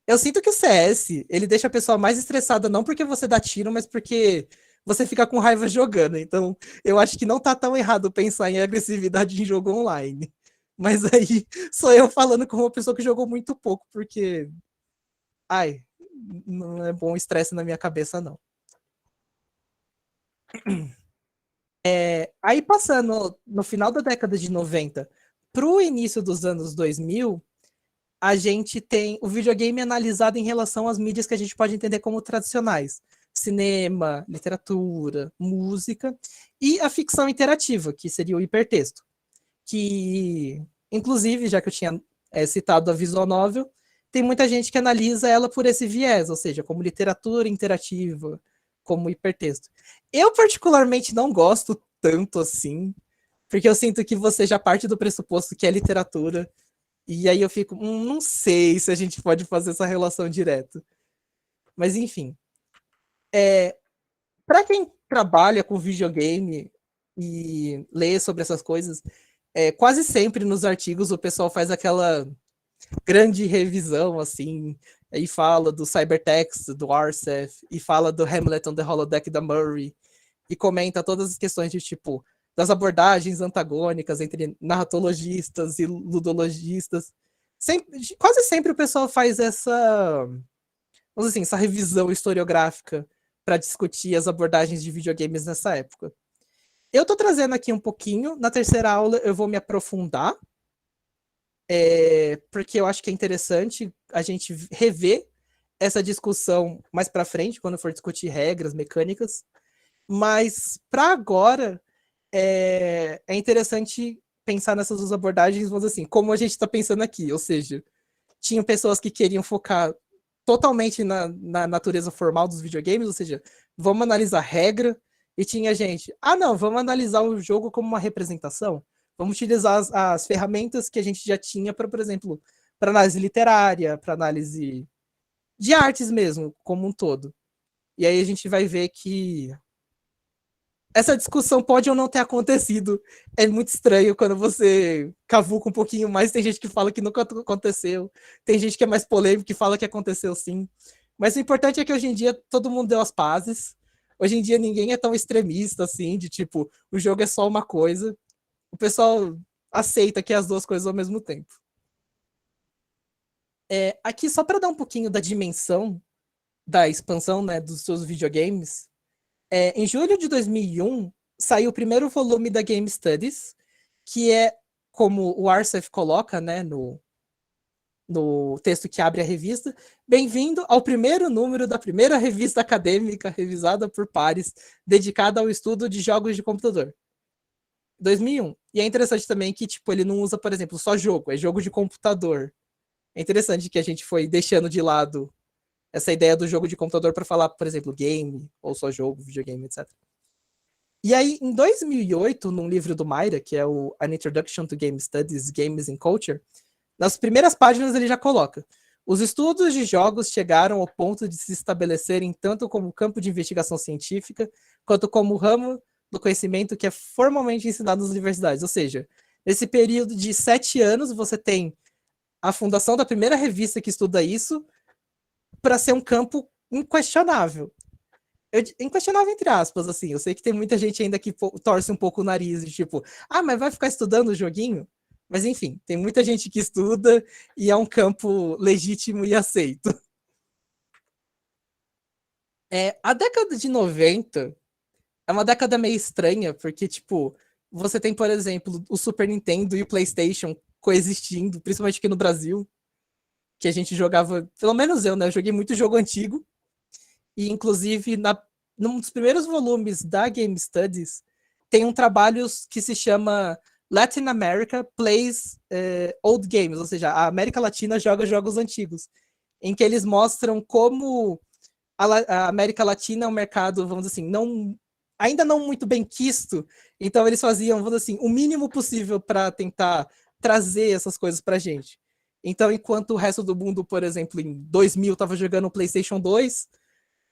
eu sinto que o CS, ele deixa a pessoa mais estressada não porque você dá tiro, mas porque você fica com raiva jogando. Então, eu acho que não tá tão errado pensar em agressividade em jogo online. Mas aí sou eu falando com uma pessoa que jogou muito pouco, porque ai, não é bom estresse na minha cabeça não. Aí passando no final da década de 90 para o início dos anos 2000, a gente tem o videogame analisado em relação às mídias que a gente pode entender como tradicionais. Cinema, literatura, música e a ficção interativa, que seria o hipertexto. Que, inclusive, já que eu tinha citado a visual novel, tem muita gente que analisa ela por esse viés, ou seja, como literatura interativa, como hipertexto. Eu, particularmente, não gosto tanto assim, porque eu sinto que você já parte do pressuposto que é literatura, e aí eu fico, não sei se a gente pode fazer essa relação direto. Mas, enfim. Para quem trabalha com videogame e lê sobre essas coisas, quase sempre nos artigos o pessoal faz aquela grande revisão, assim, e fala do Cybertext, do Arsef, e fala do Hamlet on the Holodeck da Murray, e comenta todas as questões de tipo das abordagens antagônicas entre narratologistas e ludologistas. Quase sempre o pessoal faz vamos assim, essa revisão historiográfica para discutir as abordagens de videogames nessa época. Eu estou trazendo aqui um pouquinho, na terceira aula eu vou me aprofundar, porque eu acho que é interessante a gente rever essa discussão mais para frente, quando for discutir regras, mecânicas. Mas para agora é interessante pensar nessas duas abordagens, vamos dizer assim, como a gente está pensando aqui, ou seja, tinham pessoas que queriam focar totalmente na natureza formal dos videogames, ou seja, vamos analisar regra, e tinha gente, não, vamos analisar o jogo como uma representação, vamos utilizar as ferramentas que a gente já tinha para, por exemplo, para análise literária, para análise de artes mesmo, como um todo. E aí a gente vai ver que essa discussão pode ou não ter acontecido. É muito estranho quando você cavuca um pouquinho mais. Tem gente que fala que nunca aconteceu. Tem gente que é mais polêmico que fala que aconteceu sim. Mas o importante é que hoje em dia todo mundo deu as pazes. Hoje em dia ninguém é tão extremista assim, de tipo, o jogo é só uma coisa. O pessoal aceita que é as duas coisas ao mesmo tempo. Aqui, só para dar um pouquinho da dimensão da expansão, né, dos seus videogames, em julho de 2001 saiu o primeiro volume da Game Studies, que é, como o Arsef coloca, né, no texto que abre a revista, bem-vindo ao primeiro número da primeira revista acadêmica revisada por pares, dedicada ao estudo de jogos de computador. 2001. E é interessante também que, tipo, ele não usa, por exemplo, só jogo, é jogo de computador. É interessante que a gente foi deixando de lado essa ideia do jogo de computador para falar, por exemplo, game, ou só jogo, videogame, etc. E aí, em 2008, num livro do Mayra, que é o An Introduction to Game Studies, Games and Culture, nas primeiras páginas ele já coloca: os estudos de jogos chegaram ao ponto de se estabelecerem tanto como campo de investigação científica, quanto como ramo do conhecimento que é formalmente ensinado nas universidades. Ou seja, nesse período de 7 anos, você tem a fundação da primeira revista que estuda isso para ser um campo inquestionável. Inquestionável entre aspas, assim. Eu sei que tem muita gente ainda que torce um pouco o nariz, tipo, mas vai ficar estudando o joguinho? Mas enfim, tem muita gente que estuda e é um campo legítimo e aceito. A década de 90 é uma década meio estranha, porque, tipo, você tem, por exemplo, o Super Nintendo e o PlayStation coexistindo, principalmente aqui no Brasil, que a gente jogava, pelo menos eu, né? Eu joguei muito jogo antigo, e inclusive num dos primeiros volumes da Game Studies tem um trabalho que se chama Latin America Plays Old Games, ou seja, a América Latina joga jogos antigos, em que eles mostram como a América Latina é um mercado, vamos dizer assim, ainda não muito bem quisto, então eles faziam, vamos dizer assim, o mínimo possível para tentar trazer essas coisas para a gente. Então, enquanto o resto do mundo, por exemplo, em 2000 estava jogando o PlayStation 2,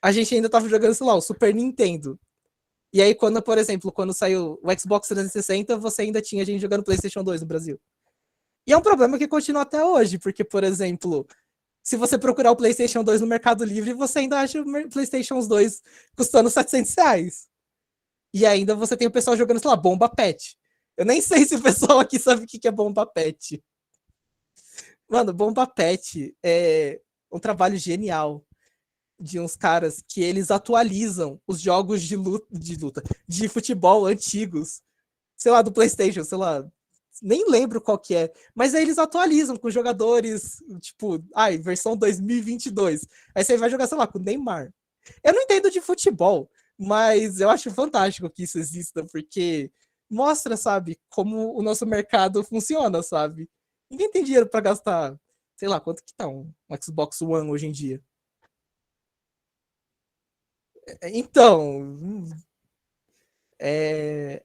a gente ainda estava jogando, sei lá, o Super Nintendo. E aí, quando, por exemplo, quando saiu o Xbox 360, você ainda tinha gente jogando PlayStation 2 no Brasil. E é um problema que continua até hoje, porque, por exemplo, se você procurar o PlayStation 2 no Mercado Livre, você ainda acha o PlayStation 2 custando R$ 700. E ainda você tem o pessoal jogando, sei lá, Bomba Pet. Eu nem sei se o pessoal aqui sabe o que é Bomba Pet. Mano, Bomba Pet é um trabalho genial de uns caras que eles atualizam os jogos de futebol antigos, sei lá, do PlayStation, sei lá, nem lembro qual que é, mas aí eles atualizam com jogadores, tipo, versão 2022. Aí você vai jogar, sei lá, com o Neymar. Eu não entendo de futebol, mas eu acho fantástico que isso exista, porque mostra, sabe, como o nosso mercado funciona, sabe? Ninguém tem dinheiro para gastar, sei lá, quanto que tá um Xbox One hoje em dia. Então, é,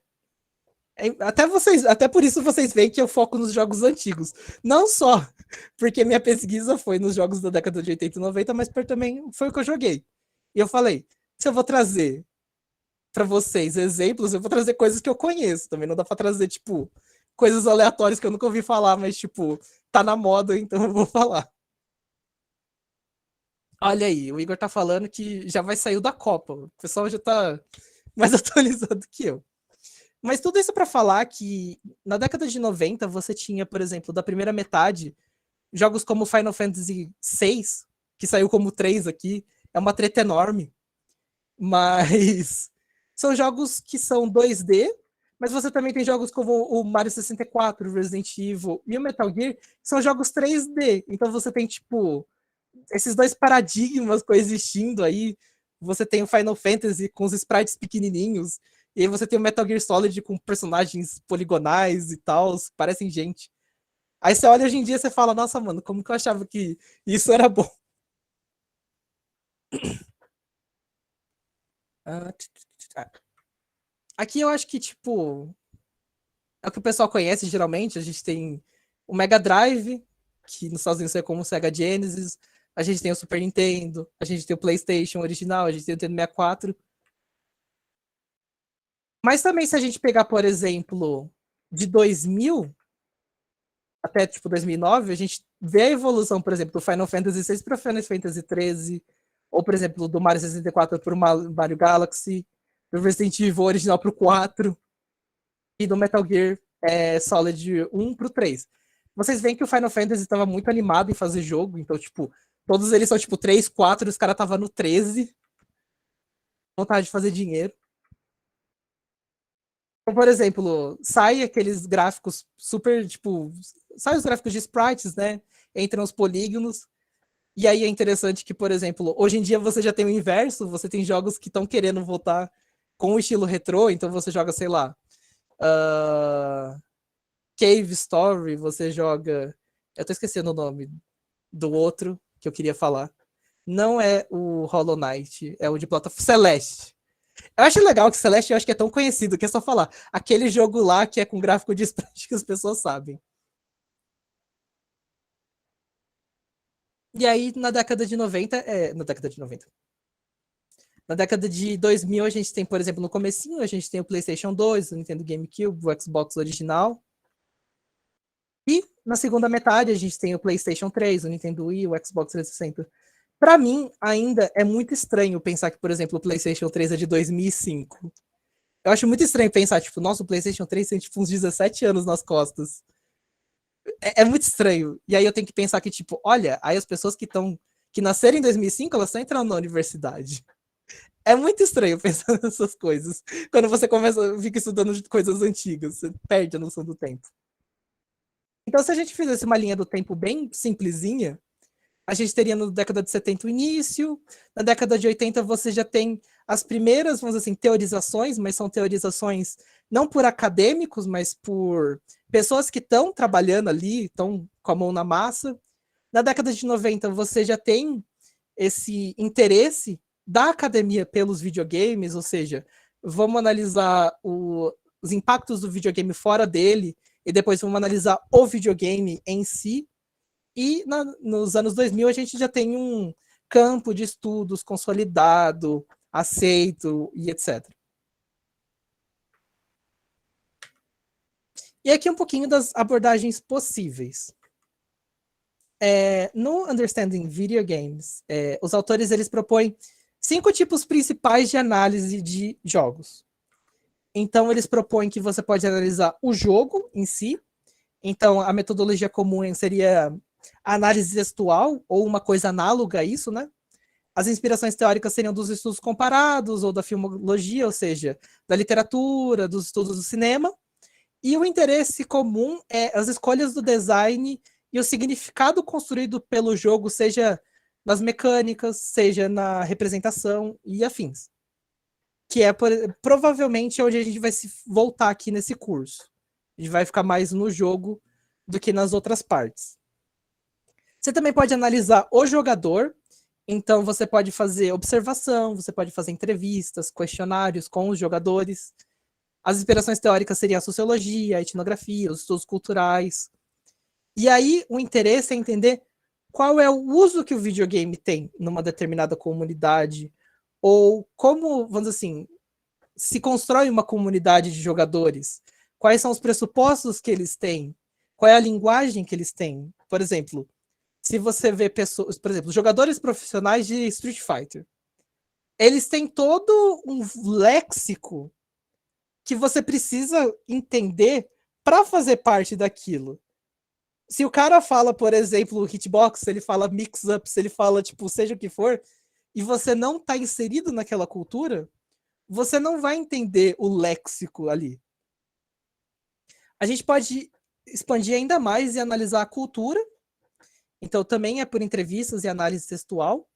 até por isso vocês veem que eu foco nos jogos antigos. Não só porque minha pesquisa foi nos jogos da década de 80 e 90, mas também foi o que eu joguei. E eu falei, se eu vou trazer para vocês exemplos, eu vou trazer coisas que eu conheço. Também não dá para trazer, tipo, coisas aleatórias que eu nunca ouvi falar, mas, tipo, tá na moda, então eu vou falar. Olha aí, o Igor tá falando que já vai sair da Copa. O pessoal já tá mais atualizado que eu. Mas tudo isso para falar que na década de 90 você tinha, por exemplo, da primeira metade, jogos como Final Fantasy VI, que saiu como 3 aqui, é uma treta enorme, mas são jogos que são 2D, mas você também tem jogos como o Mario 64, o Resident Evil e o Metal Gear, que são jogos 3D. Então você tem, tipo, esses dois paradigmas coexistindo aí. Você tem o Final Fantasy com os sprites pequenininhos, e aí você tem o Metal Gear Solid com personagens poligonais e tal, parecem gente. Aí você olha hoje em dia e você fala, nossa, mano, como que eu achava que isso era bom? Aqui eu acho que, tipo, é o que o pessoal conhece geralmente. A gente tem o Mega Drive, que nos Estados Unidos é como o Sega Genesis. A gente tem o Super Nintendo, a gente tem o PlayStation original, a gente tem o Nintendo 64. Mas também, se a gente pegar, por exemplo, de 2000 até tipo 2009, a gente vê a evolução, por exemplo, do Final Fantasy VI para Final Fantasy XIII, ou, por exemplo, do Mario 64 para o Mario Galaxy, do Resident Evil original para o 4, e do Metal Gear Solid 1 para o 3. Vocês veem que o Final Fantasy estava muito animado em fazer jogo, então, tipo, Todos eles são tipo 3, 4, e os caras estavam no 13. Vontade de fazer dinheiro. Então, por exemplo, sai aqueles gráficos super, tipo, sai os gráficos de sprites, né? Entram os polígonos. E aí é interessante que, por exemplo, hoje em dia você já tem o inverso, você tem jogos que estão querendo voltar com o estilo retrô, então você joga, sei lá, Cave Story, você joga. Eu tô esquecendo o nome do outro que eu queria falar. Não é o Hollow Knight, é o de plataforma Celeste. Eu acho legal que Celeste eu acho que é tão conhecido que é só falar. Aquele jogo lá que é com gráfico de sprite que as pessoas sabem. E aí, na década de 90, na década de 90. Na década de 2000, a gente tem, por exemplo, no comecinho, a gente tem o PlayStation 2, o Nintendo GameCube, o Xbox original. E na segunda metade, a gente tem o PlayStation 3, o Nintendo Wii, o Xbox 360. Para mim, ainda é muito estranho pensar que, por exemplo, o PlayStation 3 é de 2005. Eu acho muito estranho pensar, tipo, nossa, o PlayStation 3 tem tipo, uns 17 anos nas costas. É muito estranho. E aí eu tenho que pensar que, tipo, olha, aí as pessoas que nasceram em 2005, elas estão entrando na universidade. É muito estranho pensar nessas coisas. Quando você fica estudando coisas antigas, você perde a noção do tempo. Então, se a gente fizesse uma linha do tempo bem simplesinha, a gente teria na década de 70 o início, na década de 80 você já tem as primeiras, vamos dizer assim, teorizações, mas são teorizações não por acadêmicos, mas por pessoas que estão trabalhando ali, estão com a mão na massa. Na década de 90 você já tem esse interesse da academia pelos videogames, ou seja, vamos analisar os impactos do videogame fora dele e depois vamos analisar o videogame em si. E nos anos 2000 a gente já tem um campo de estudos consolidado, aceito e etc. E aqui um pouquinho das abordagens possíveis. No Understanding Video Games, os autores eles propõem 5 tipos principais de análise de jogos. Então, eles propõem que você pode analisar o jogo em si. Então, a metodologia comum seria a análise textual, ou uma coisa análoga a isso, né? As inspirações teóricas seriam dos estudos comparados, ou da filmologia, ou seja, da literatura, dos estudos do cinema. E o interesse comum é as escolhas do design e o significado construído pelo jogo, seja nas mecânicas, seja na representação e afins. Que é provavelmente onde a gente vai se voltar aqui nesse curso. A gente vai ficar mais no jogo do que nas outras partes. Você também pode analisar o jogador, então você pode fazer observação, você pode fazer entrevistas, questionários com os jogadores. As inspirações teóricas seriam a sociologia, a etnografia, os estudos culturais. E aí o interesse é entender qual é o uso que o videogame tem numa determinada comunidade, ou como, vamos dizer assim, se constrói uma comunidade de jogadores, quais são os pressupostos que eles têm, qual é a linguagem que eles têm. Por exemplo, se você vê pessoas, por exemplo, jogadores profissionais de Street Fighter, eles têm todo um léxico que você precisa entender para fazer parte daquilo. Se o cara fala, por exemplo, hitbox, ele fala mix-ups, ele fala, tipo, seja o que for, e você não está inserido naquela cultura, você não vai entender o léxico ali. A gente pode expandir ainda mais e analisar a cultura. Então, também é por entrevistas e análise textual.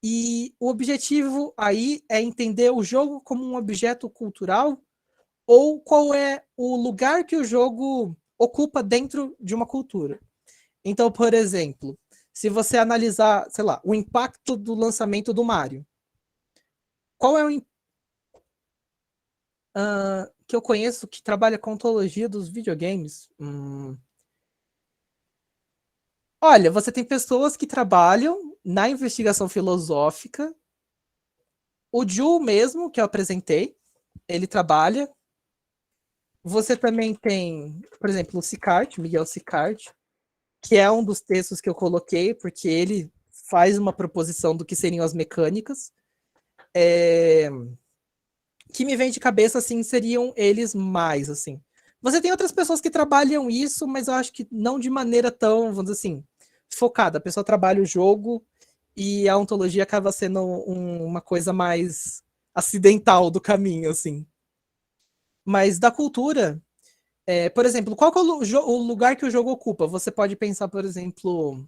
E o objetivo aí é entender o jogo como um objeto cultural ou qual é o lugar que o jogo ocupa dentro de uma cultura. Então, por exemplo, se você analisar, sei lá, o impacto do lançamento do Mario, qual é o que eu conheço que trabalha com ontologia dos videogames? Olha, você tem pessoas que trabalham na investigação filosófica. O Ju mesmo, que eu apresentei, ele trabalha. Você também tem, por exemplo, o Sicart, Miguel Sicart, que é um dos textos que eu coloquei, porque ele faz uma proposição do que seriam as mecânicas. Que me vem de cabeça, assim, seriam eles mais, assim. Você tem outras pessoas que trabalham isso, mas eu acho que não de maneira tão, vamos dizer assim, focada. A pessoa trabalha o jogo e a ontologia acaba sendo uma coisa mais acidental do caminho, assim. Mas da cultura, por exemplo, qual que é o lugar que o jogo ocupa? Você pode pensar, por exemplo,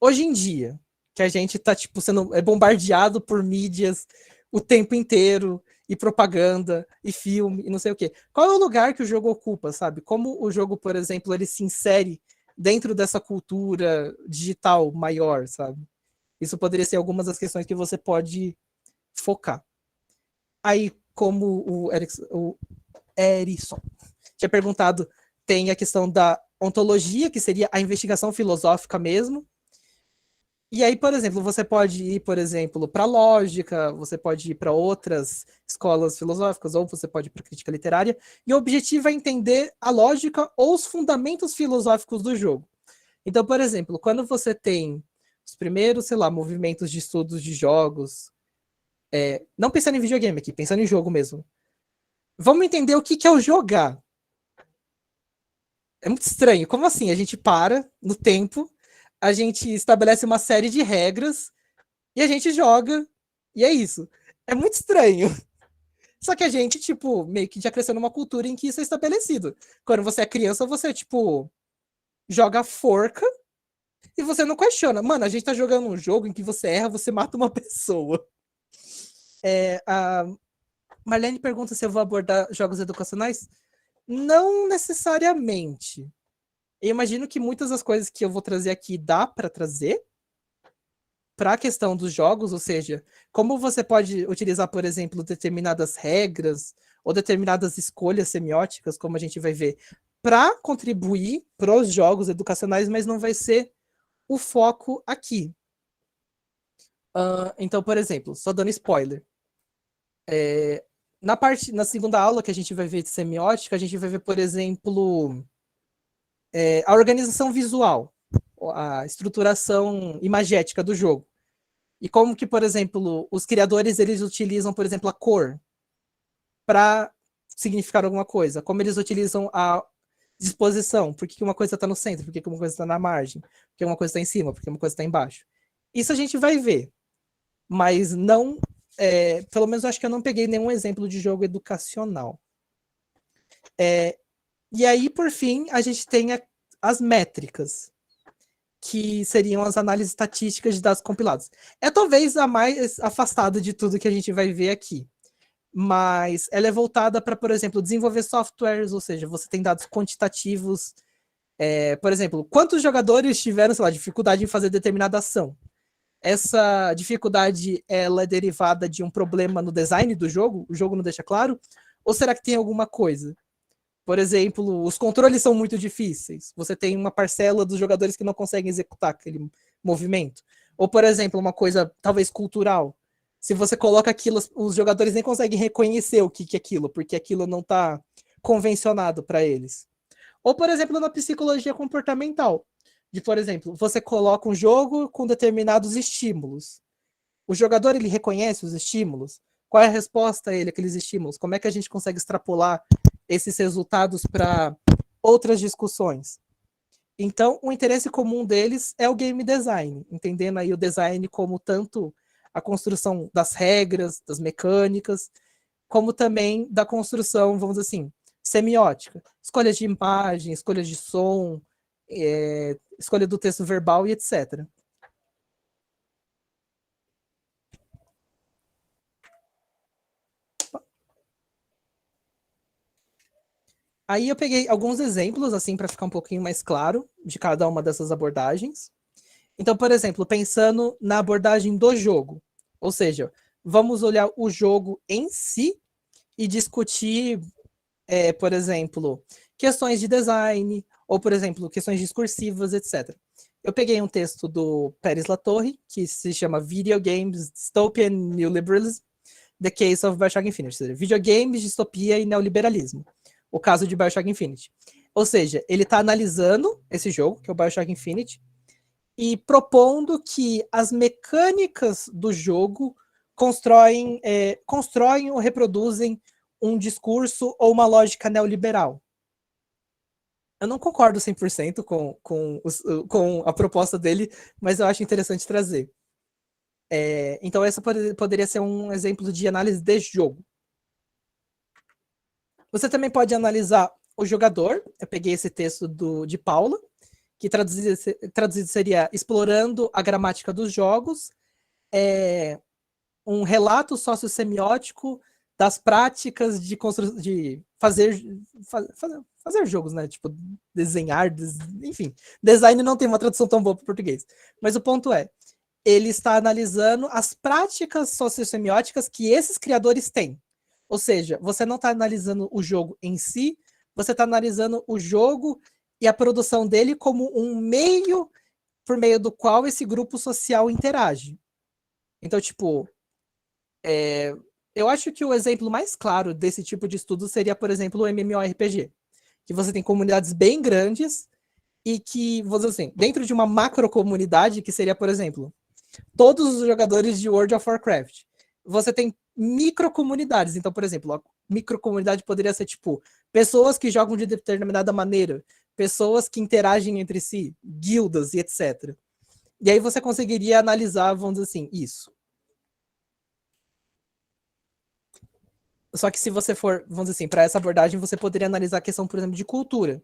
hoje em dia, que a gente tá, tipo, sendo bombardeado por mídias o tempo inteiro, e propaganda, e filme, e não sei o quê. Qual é o lugar que o jogo ocupa, sabe? Como o jogo, por exemplo, ele se insere dentro dessa cultura digital maior, sabe? Isso poderia ser algumas das questões que você pode focar. Aí, como o Erickson tinha perguntado, tem a questão da ontologia, que seria a investigação filosófica mesmo. E aí, por exemplo, você pode ir, por exemplo, para lógica, você pode ir para outras escolas filosóficas, ou você pode ir para crítica literária, e o objetivo é entender a lógica ou os fundamentos filosóficos do jogo. Então, por exemplo, quando você tem os primeiros, sei lá, movimentos de estudos de jogos, não pensando em videogame aqui, pensando em jogo mesmo. Vamos entender o que é o jogar. É muito estranho. Como assim? A gente para no tempo, a gente estabelece uma série de regras e a gente joga, e é isso. É muito estranho. Só que a gente, tipo, meio que já cresceu numa cultura em que isso é estabelecido. Quando você é criança, você, tipo, joga forca e você não questiona. Mano, a gente tá jogando um jogo em que você erra, você mata uma pessoa. A Marlene pergunta se eu vou abordar jogos educacionais. Não necessariamente. Eu imagino que muitas das coisas que eu vou trazer aqui dá para trazer para a questão dos jogos, ou seja, como você pode utilizar, por exemplo, determinadas regras ou determinadas escolhas semióticas, como a gente vai ver, para contribuir para os jogos educacionais, mas não vai ser o foco aqui. Então, por exemplo, só dando spoiler. Na segunda aula que a gente vai ver de semiótica, a gente vai ver, por exemplo, a organização visual, a estruturação imagética do jogo. E como que, por exemplo, os criadores eles utilizam, por exemplo, a cor para significar alguma coisa. Como eles utilizam a disposição. Por que uma coisa está no centro? Por que uma coisa está na margem? Por que uma coisa está em cima? Por que uma coisa está embaixo? Isso a gente vai ver. Mas não... pelo menos eu acho que eu não peguei nenhum exemplo de jogo educacional. E aí, por fim, a gente tem as métricas, que seriam as análises estatísticas de dados compilados. É talvez a mais afastada de tudo que a gente vai ver aqui, mas ela é voltada para, por exemplo, desenvolver softwares, ou seja, você tem dados quantitativos, por exemplo, quantos jogadores tiveram, sei lá, dificuldade em fazer determinada ação. Essa dificuldade ela é derivada de um problema no design do jogo? O jogo não deixa claro? Ou será que tem alguma coisa? Por exemplo, os controles são muito difíceis. Você tem uma parcela dos jogadores que não conseguem executar aquele movimento. Ou, por exemplo, uma coisa talvez cultural. Se você coloca aquilo, os jogadores nem conseguem reconhecer o que é aquilo, porque aquilo não está convencionado para eles. Ou, por exemplo, na psicologia comportamental. De, por exemplo, você coloca um jogo com determinados estímulos. O jogador ele reconhece os estímulos? Qual é a resposta a ele, aqueles estímulos? Como é que a gente consegue extrapolar esses resultados para outras discussões? Então, o interesse comum deles é o game design, entendendo aí o design como tanto a construção das regras, das mecânicas, como também da construção, vamos dizer assim, semiótica. Escolhas de imagem, escolhas de som, escolha do texto verbal e etc. Aí eu peguei alguns exemplos, assim, para ficar um pouquinho mais claro de cada uma dessas abordagens. Então, por exemplo, pensando na abordagem do jogo, ou seja, vamos olhar o jogo em si e discutir, por exemplo, questões de design, ou, por exemplo, questões discursivas, etc. Eu peguei um texto do Pérez Latorre, que se chama Videogames, Dystopian Neoliberalism, The Case of Bioshock Infinite, ou seja, videogames, distopia e neoliberalismo. O caso de Bioshock Infinite. Ou seja, ele está analisando esse jogo, que é o Bioshock Infinite, e propondo que as mecânicas do jogo constroem ou reproduzem um discurso ou uma lógica neoliberal. Eu não concordo 100% com a proposta dele, mas eu acho interessante trazer. Então, essa poderia ser um exemplo de análise de jogo. Você também pode analisar o jogador. Eu peguei esse texto de Paula, que traduzido seria explorando a gramática dos jogos, um relato sociossemiótico das práticas de fazer jogos, né? Tipo, desenhar, enfim. Design não tem uma tradução tão boa para o português. Mas o ponto é, ele está analisando as práticas sociossemióticas que esses criadores têm. Ou seja, você não está analisando o jogo em si, você está analisando o jogo e a produção dele como um meio por meio do qual esse grupo social interage. Então, tipo, eu acho que o exemplo mais claro desse tipo de estudo seria, por exemplo, o MMORPG, que você tem comunidades bem grandes e que, vou dizer assim, dentro de uma macro comunidade, que seria, por exemplo, todos os jogadores de World of Warcraft, você tem micro comunidades. Então, por exemplo, a micro comunidade poderia ser tipo pessoas que jogam de determinada maneira, pessoas que interagem entre si, guildas e etc. E aí você conseguiria analisar, vamos dizer assim, isso. Só que se você for, vamos dizer assim, para essa abordagem, você poderia analisar a questão, por exemplo, de cultura,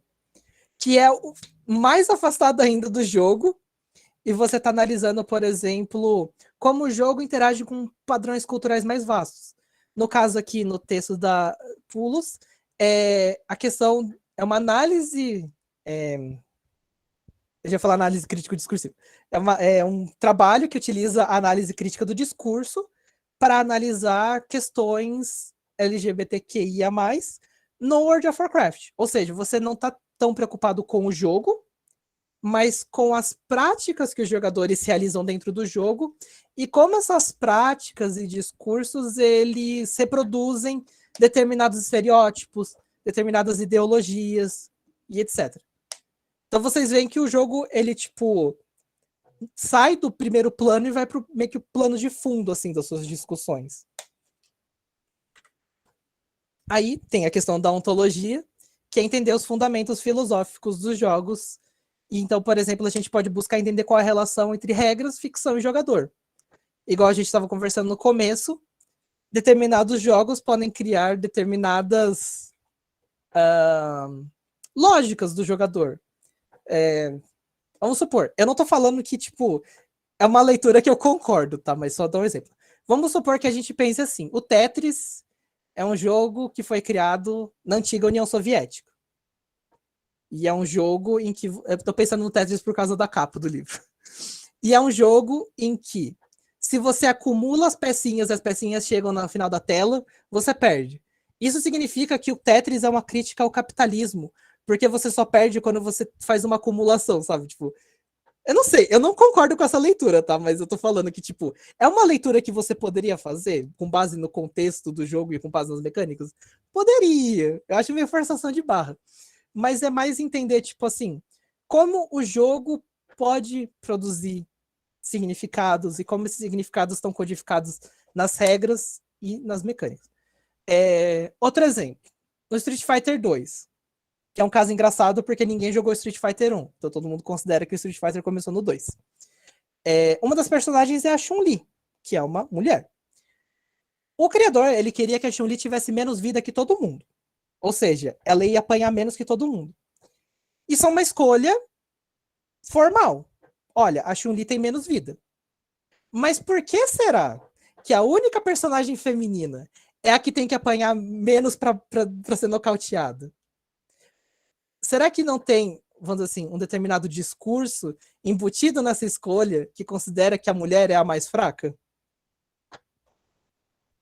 que é o mais afastado ainda do jogo, e você está analisando, por exemplo, como o jogo interage com padrões culturais mais vastos. No caso aqui, no texto da Pulos, a questão é uma análise. Eu já falar análise crítico-discursiva. É um trabalho que utiliza a análise crítica do discurso para analisar questões LGBTQIA+, no World of Warcraft. Ou seja, você não está tão preocupado com o jogo, mas com as práticas que os jogadores realizam dentro do jogo e como essas práticas e discursos eles reproduzem determinados estereótipos, determinadas ideologias e etc. Então vocês veem que o jogo ele tipo sai do primeiro plano e vai para meio que o plano de fundo assim das suas discussões. Aí tem a questão da ontologia, que é entender os fundamentos filosóficos dos jogos. Então, por exemplo, a gente pode buscar entender qual é a relação entre regras, ficção e jogador. Igual a gente estava conversando no começo, determinados jogos podem criar determinadas lógicas do jogador. Vamos supor, eu não estou falando que, tipo, é uma leitura que eu concordo, tá? Mas só dar um exemplo. Vamos supor que a gente pense assim, o Tetris é um jogo que foi criado na antiga União Soviética. E é um jogo em que. Eu tô pensando no Tetris por causa da capa do livro. E é um jogo em que, se você acumula as pecinhas chegam no final da tela, você perde. Isso significa que o Tetris é uma crítica ao capitalismo, porque você só perde quando você faz uma acumulação, sabe? Tipo, eu não sei, eu não concordo com essa leitura, tá? Mas eu tô falando que, tipo, é uma leitura que você poderia fazer com base no contexto do jogo e com base nas mecânicas? Poderia. Eu acho meio forçação de barra. Mas é mais entender, tipo assim, como o jogo pode produzir significados e como esses significados estão codificados nas regras e nas mecânicas. Outro exemplo, no Street Fighter 2, que é um caso engraçado porque ninguém jogou Street Fighter 1, então todo mundo considera que o Street Fighter começou no 2. Uma das personagens é a Chun-Li, que é uma mulher. O criador, ele queria que a Chun-Li tivesse menos vida que todo mundo. Ou seja, ela ia apanhar menos que todo mundo. Isso é uma escolha formal. Olha, a Chun-Li tem menos vida. Mas por que será que a única personagem feminina é a que tem que apanhar menos para ser nocauteada? Será que não tem, vamos dizer assim, um determinado discurso embutido nessa escolha que considera que a mulher é a mais fraca?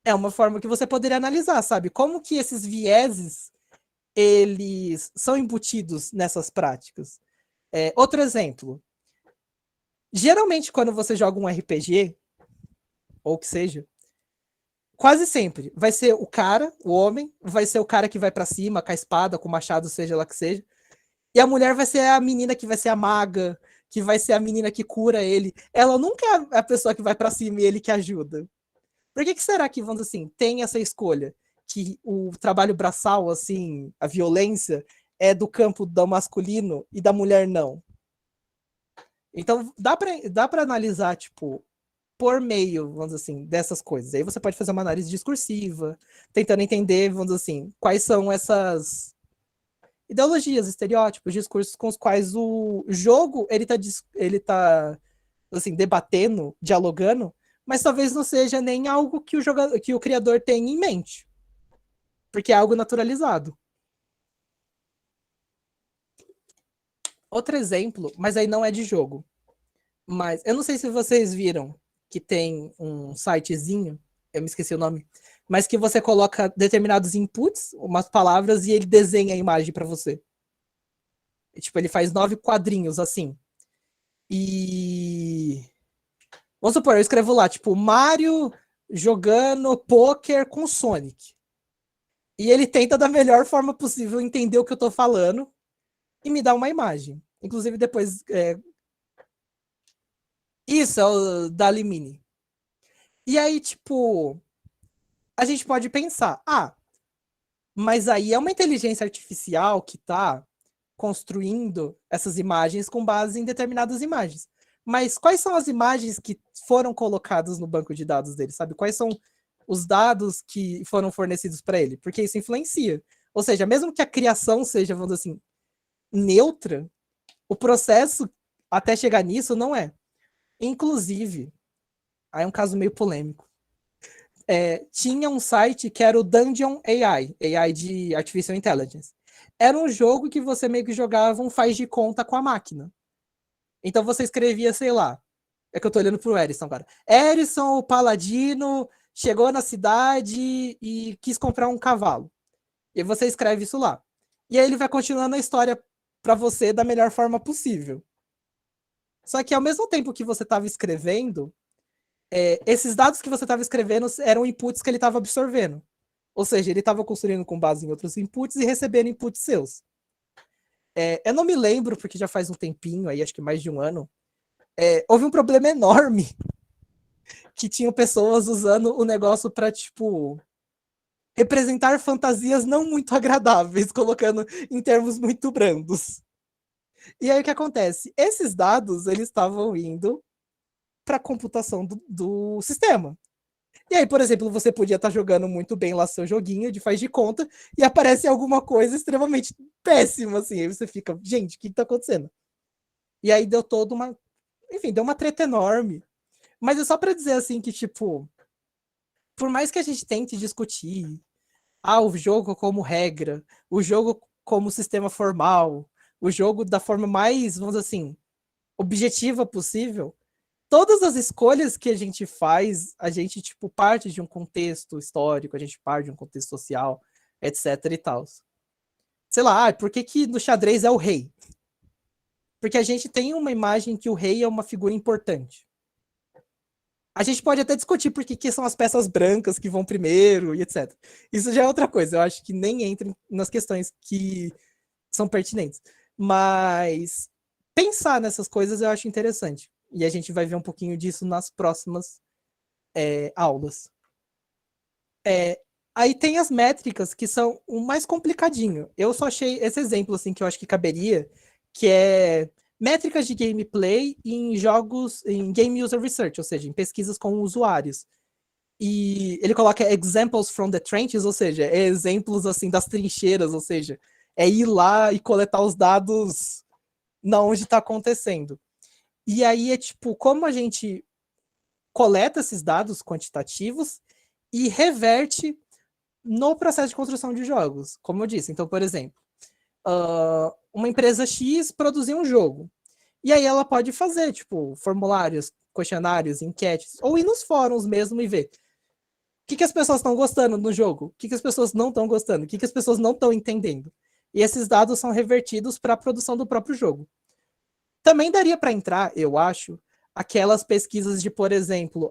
É uma forma que você poderia analisar, sabe? Como que esses vieses eles são embutidos nessas práticas. Outro exemplo. Geralmente, quando você joga um RPG, ou que seja, quase sempre vai ser o cara, o homem, vai ser o cara que vai para cima com a espada, com o machado, seja lá que seja. E a mulher vai ser a menina que vai ser a maga, que vai ser a menina que cura ele. Ela nunca é a pessoa que vai para cima e ele que ajuda. Por que será que, vamos dizer assim, tem essa escolha? Que o trabalho braçal, assim, a violência, é do campo do masculino e da mulher não. Então, dá para analisar, tipo, por meio, vamos dizer assim, dessas coisas. Aí você pode fazer uma análise discursiva, tentando entender, vamos dizer assim, quais são essas ideologias, estereótipos, discursos com os quais o jogo ele tá assim, debatendo, dialogando, mas talvez não seja nem algo que que o criador tem em mente, porque é algo naturalizado. Outro exemplo, mas aí não é de jogo, mas eu não sei se vocês viram que tem um sitezinho, eu me esqueci o nome, mas que você coloca determinados inputs, umas palavras, e ele desenha a imagem para você. E, tipo, ele faz 9 quadrinhos assim. E vamos supor, eu escrevo lá, tipo, Mario jogando poker com Sonic. E ele tenta da melhor forma possível entender o que eu tô falando e me dá uma imagem. Inclusive, depois. Isso é o Dali Mini. E aí, tipo, a gente pode pensar, mas aí é uma inteligência artificial que tá construindo essas imagens com base em determinadas imagens. Mas quais são as imagens que foram colocadas no banco de dados dele, sabe? Quais são os dados que foram fornecidos para ele? Porque isso influencia. Ou seja, mesmo que a criação seja, vamos dizer assim, neutra, o processo até chegar nisso não é. Inclusive, aí é um caso meio polêmico. Tinha um site que era o Dungeon AI, AI de Artificial Intelligence. Era um jogo que você meio que jogava um faz de conta com a máquina. Então você escrevia, sei lá, é que eu tô olhando pro Erison agora. Erison, o paladino, chegou na cidade e quis comprar um cavalo. E você escreve isso lá. E aí ele vai continuando a história para você da melhor forma possível. Só que ao mesmo tempo que você estava escrevendo, esses dados que você estava escrevendo eram inputs que ele estava absorvendo. Ou seja, ele estava construindo com base em outros inputs e recebendo inputs seus. Eu não me lembro, porque já faz um tempinho, aí acho que mais de um ano, houve um problema enorme que tinham pessoas usando o negócio para, tipo, representar fantasias não muito agradáveis, colocando em termos muito brandos. E aí o que acontece? Esses dados, eles estavam indo para a computação do sistema. E aí, por exemplo, você podia estar jogando muito bem lá seu joguinho de faz de conta e aparece alguma coisa extremamente péssima, assim. Aí você fica, gente, o que está acontecendo? E aí deu toda uma... Enfim, deu uma treta enorme. Mas é só para dizer, assim, que, tipo, por mais que a gente tente discutir o jogo como regra, o jogo como sistema formal, o jogo da forma mais, vamos dizer assim, objetiva possível, todas as escolhas que a gente faz, a gente, tipo, parte de um contexto histórico, a gente parte de um contexto social, etc e tal. Sei lá, por que que no xadrez é o rei? Porque a gente tem uma imagem que o rei é uma figura importante. A gente pode até discutir por que são as peças brancas que vão primeiro e etc. Isso já é outra coisa, eu acho que nem entra nas questões que são pertinentes. Mas pensar nessas coisas eu acho interessante. E a gente vai ver um pouquinho disso nas próximas aulas. Aí tem as métricas que são o mais complicadinho. Eu só achei esse exemplo assim que eu acho que caberia, que é métricas de gameplay em jogos, em game user research, ou seja, em pesquisas com usuários. E ele coloca examples from the trenches, ou seja, exemplos assim das trincheiras, ou seja, é ir lá e coletar os dados na onde está acontecendo. E aí é tipo, como a gente coleta esses dados quantitativos e reverte no processo de construção de jogos, como eu disse. Então, por exemplo, uma empresa X produziu um jogo. E aí ela pode fazer, tipo, formulários, questionários, enquetes, ou ir nos fóruns mesmo e ver o que as pessoas estão gostando no jogo, o que as pessoas não estão gostando, o que as pessoas não estão entendendo. E esses dados são revertidos para a produção do próprio jogo. Também daria para entrar, eu acho, aquelas pesquisas de, por exemplo,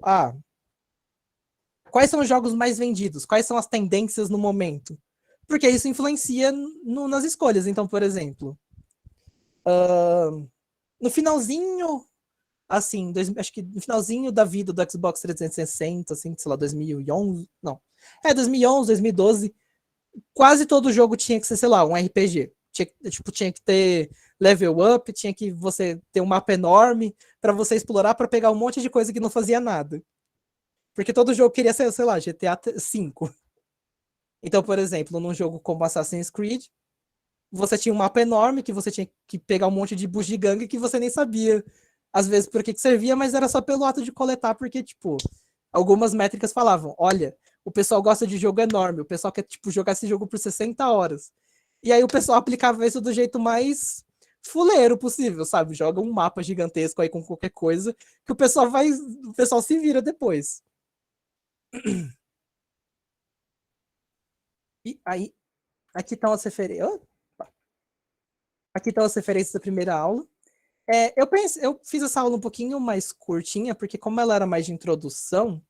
quais são os jogos mais vendidos? Quais são as tendências no momento? Porque isso influencia nas escolhas. Então, por exemplo, no finalzinho, assim, acho que no finalzinho da vida do Xbox 360, assim, sei lá, 2011, não. 2011, 2012, quase todo jogo tinha que ser, sei lá, um RPG. Tinha que ter level up, tinha que você ter um mapa enorme para você explorar para pegar um monte de coisa que não fazia nada. Porque todo jogo queria ser, sei lá, GTA V. Então, por exemplo, num jogo como Assassin's Creed, você tinha um mapa enorme que você tinha que pegar um monte de bugiganga que você nem sabia, às vezes, por que servia, mas era só pelo ato de coletar, porque, tipo, algumas métricas falavam, olha, o pessoal gosta de jogo enorme, o pessoal quer, tipo, jogar esse jogo por 60 horas. E aí o pessoal aplicava isso do jeito mais fuleiro possível, sabe? Joga um mapa gigantesco aí com qualquer coisa, que o pessoal se vira depois. E aí, aqui estão as referências. Aqui estão as referências da primeira aula. Eu fiz essa aula um pouquinho mais curtinha, porque como ela era mais de introdução,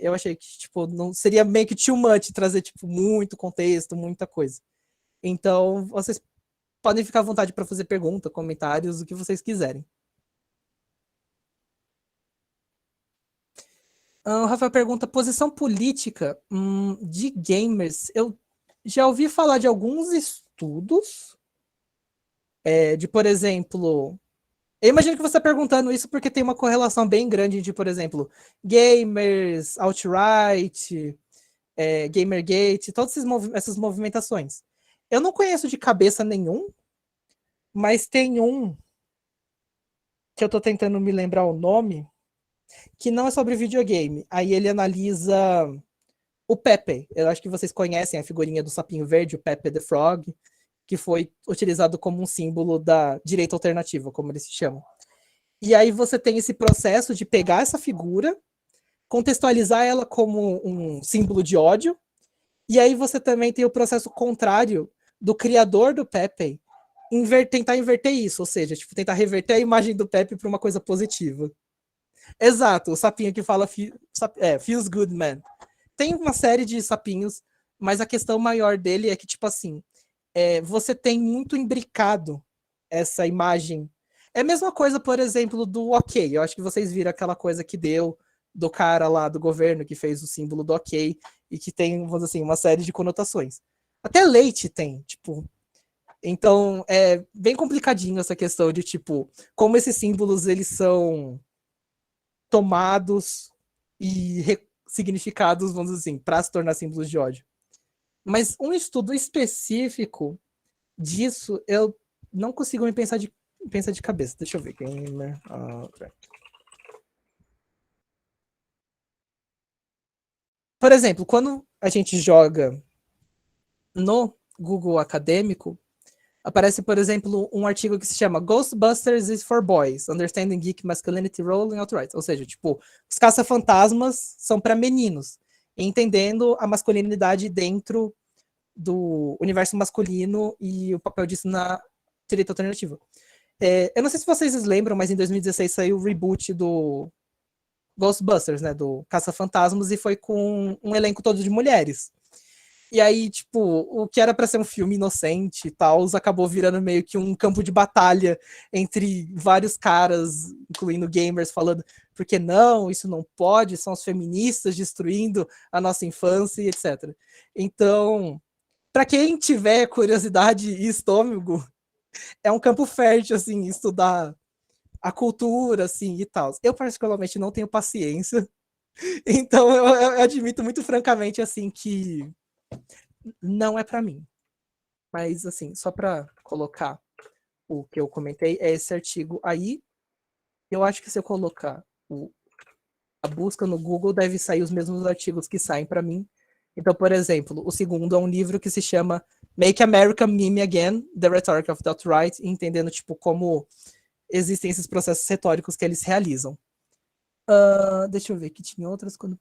eu achei que, tipo, não seria meio que too much trazer, tipo, muito contexto, muita coisa. Então, vocês podem ficar à vontade para fazer pergunta, comentários, o que vocês quiserem. O Rafael pergunta, posição política de gamers. Eu já ouvi falar de alguns estudos, de, por exemplo, eu imagino que você está perguntando isso porque tem uma correlação bem grande de, por exemplo, gamers, alt-right, Gamergate, todas essas movimentações. Eu não conheço de cabeça nenhum, mas tem um que eu estou tentando me lembrar o nome, que não é sobre videogame. Aí ele analisa o Pepe. Eu acho que vocês conhecem a figurinha do sapinho verde, o Pepe the Frog, que foi utilizado como um símbolo da direita alternativa, como eles se chamam. E aí você tem esse processo de pegar essa figura, contextualizar ela como um símbolo de ódio, e aí você também tem o processo contrário do criador do Pepe tentar inverter isso, ou seja, tipo, tentar reverter a imagem do Pepe para uma coisa positiva. Exato, o sapinho que fala feels good, man. Tem uma série de sapinhos, mas a questão maior dele é que, tipo assim, você tem muito imbricado essa imagem. É a mesma coisa, por exemplo, do OK. Eu acho que vocês viram aquela coisa que deu do cara lá do governo que fez o símbolo do OK e que tem, vamos dizer assim, uma série de conotações. Até leite tem, tipo. Então, é bem complicadinho essa questão de, tipo, como esses símbolos, eles são tomados e significados, vamos dizer assim, para se tornar símbolos de ódio. Mas um estudo específico disso, eu não consigo me pensar de cabeça. Deixa eu ver. Gamer. Por exemplo, quando a gente joga no Google Acadêmico, aparece, por exemplo, um artigo que se chama Ghostbusters is for Boys, Understanding Geek Masculinity Role and Outright. Ou seja, tipo, os caça-fantasmas são para meninos, entendendo a masculinidade dentro do universo masculino e o papel disso na direita alternativa. Eu não sei se vocês lembram, mas em 2016 saiu o reboot do Ghostbusters, né, do Caça-Fantasmas, e foi com um elenco todo de mulheres. E aí, tipo, o que era para ser um filme inocente e tal, acabou virando meio que um campo de batalha entre vários caras, incluindo gamers, falando porque não, isso não pode, são os feministas destruindo a nossa infância e etc. Então, para quem tiver curiosidade e estômago, é um campo fértil, assim, estudar a cultura, assim, e tal. Eu, particularmente, não tenho paciência, então eu admito muito francamente, assim, que não é para mim. Mas, assim, só para colocar o que eu comentei, é esse artigo aí. Eu acho que se eu colocar a busca no Google, deve sair os mesmos artigos que saem para mim. Então, por exemplo, o segundo é um livro que se chama Make America Meme Again, The Rhetoric of the Alt-Right, entendendo, tipo, como existem esses processos retóricos que eles realizam. Deixa eu ver, que tinha outras quando...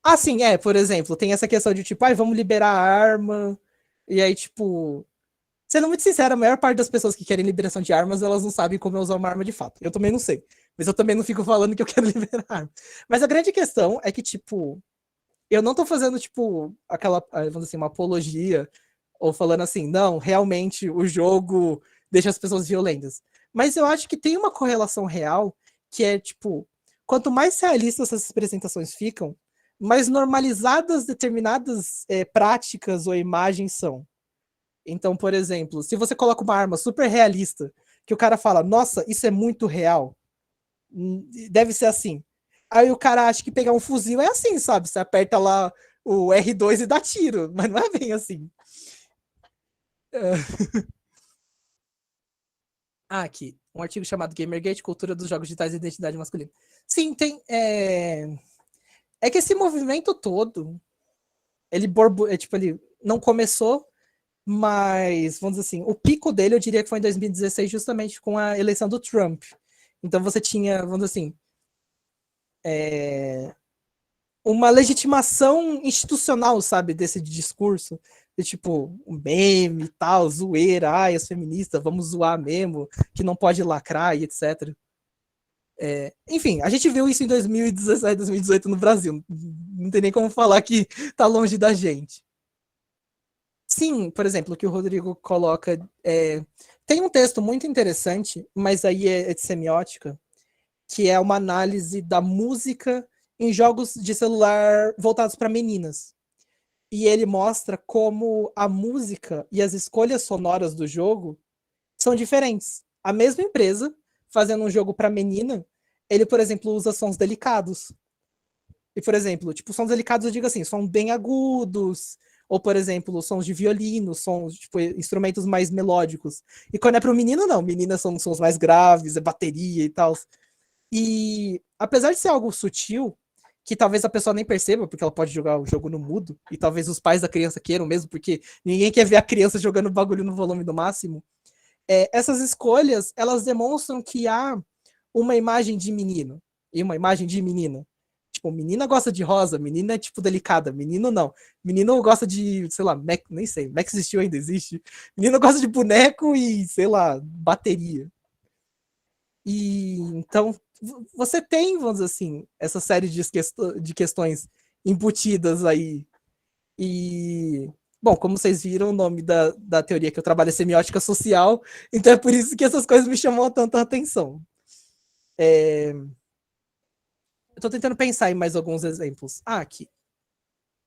Ah, sim, por exemplo, tem essa questão de, tipo, vamos liberar a arma, e aí, tipo... Sendo muito sincero, a maior parte das pessoas que querem liberação de armas, elas não sabem como usar uma arma de fato. Eu também não sei. Mas eu também não fico falando que eu quero liberar arma. Mas a grande questão é que, tipo, eu não tô fazendo, tipo, aquela, vamos dizer assim, uma apologia, ou falando assim, não, realmente o jogo deixa as pessoas violentas. Mas eu acho que tem uma correlação real, que é, tipo, quanto mais realistas essas apresentações ficam, mais normalizadas determinadas práticas ou imagens são. Então, por exemplo, se você coloca uma arma super realista, que o cara fala, nossa, isso é muito real, deve ser assim. Aí o cara acha que pegar um fuzil é assim, sabe? Você aperta lá o R2 e dá tiro, mas não é bem assim. Aqui, um artigo chamado Gamergate, Cultura dos Jogos Digitais e Identidade Masculina. Sim, tem. É que esse movimento todo, tipo, ele não começou, mas, vamos dizer assim, o pico dele eu diria que foi em 2016, justamente com a eleição do Trump. Então você tinha, vamos dizer assim, uma legitimação institucional, sabe, desse discurso. De tipo, um meme e tal, zoeira, ai, as feministas, vamos zoar mesmo, que não pode lacrar e etc. Enfim, a gente viu isso em 2017, 2018 no Brasil. Não tem nem como falar que tá longe da gente. Sim, por exemplo, o que o Rodrigo coloca. Tem um texto muito interessante, mas aí é de semiótica, que é uma análise da música em jogos de celular voltados para meninas. E ele mostra como a música e as escolhas sonoras do jogo são diferentes. A mesma empresa, fazendo um jogo para menina, ele, por exemplo, usa sons delicados. E, por exemplo, tipo, sons delicados, eu digo assim, são bem agudos, ou, por exemplo, sons de violino, sons, tipo, instrumentos mais melódicos. E quando é pro menino, não. Meninas são sons mais graves, é bateria e tal. E, apesar de ser algo sutil, que talvez a pessoa nem perceba, porque ela pode jogar o jogo no mudo, e talvez os pais da criança queiram mesmo, porque ninguém quer ver a criança jogando bagulho no volume do máximo. Essas escolhas, elas demonstram que há uma imagem de menino e uma imagem de menina. Tipo, menina gosta de rosa, menina é, tipo, delicada, menino não. Menino gosta de, sei lá, Mac, nem sei, Mac existiu ainda, existe. Menino gosta de boneco e, sei lá, bateria. E, então, você tem, vamos dizer assim, essa série de questões embutidas aí. E, bom, como vocês viram, o nome da teoria que eu trabalho é semiótica social, então é por isso que essas coisas me chamam tanta atenção. Eu tô tentando pensar em mais alguns exemplos. Aqui.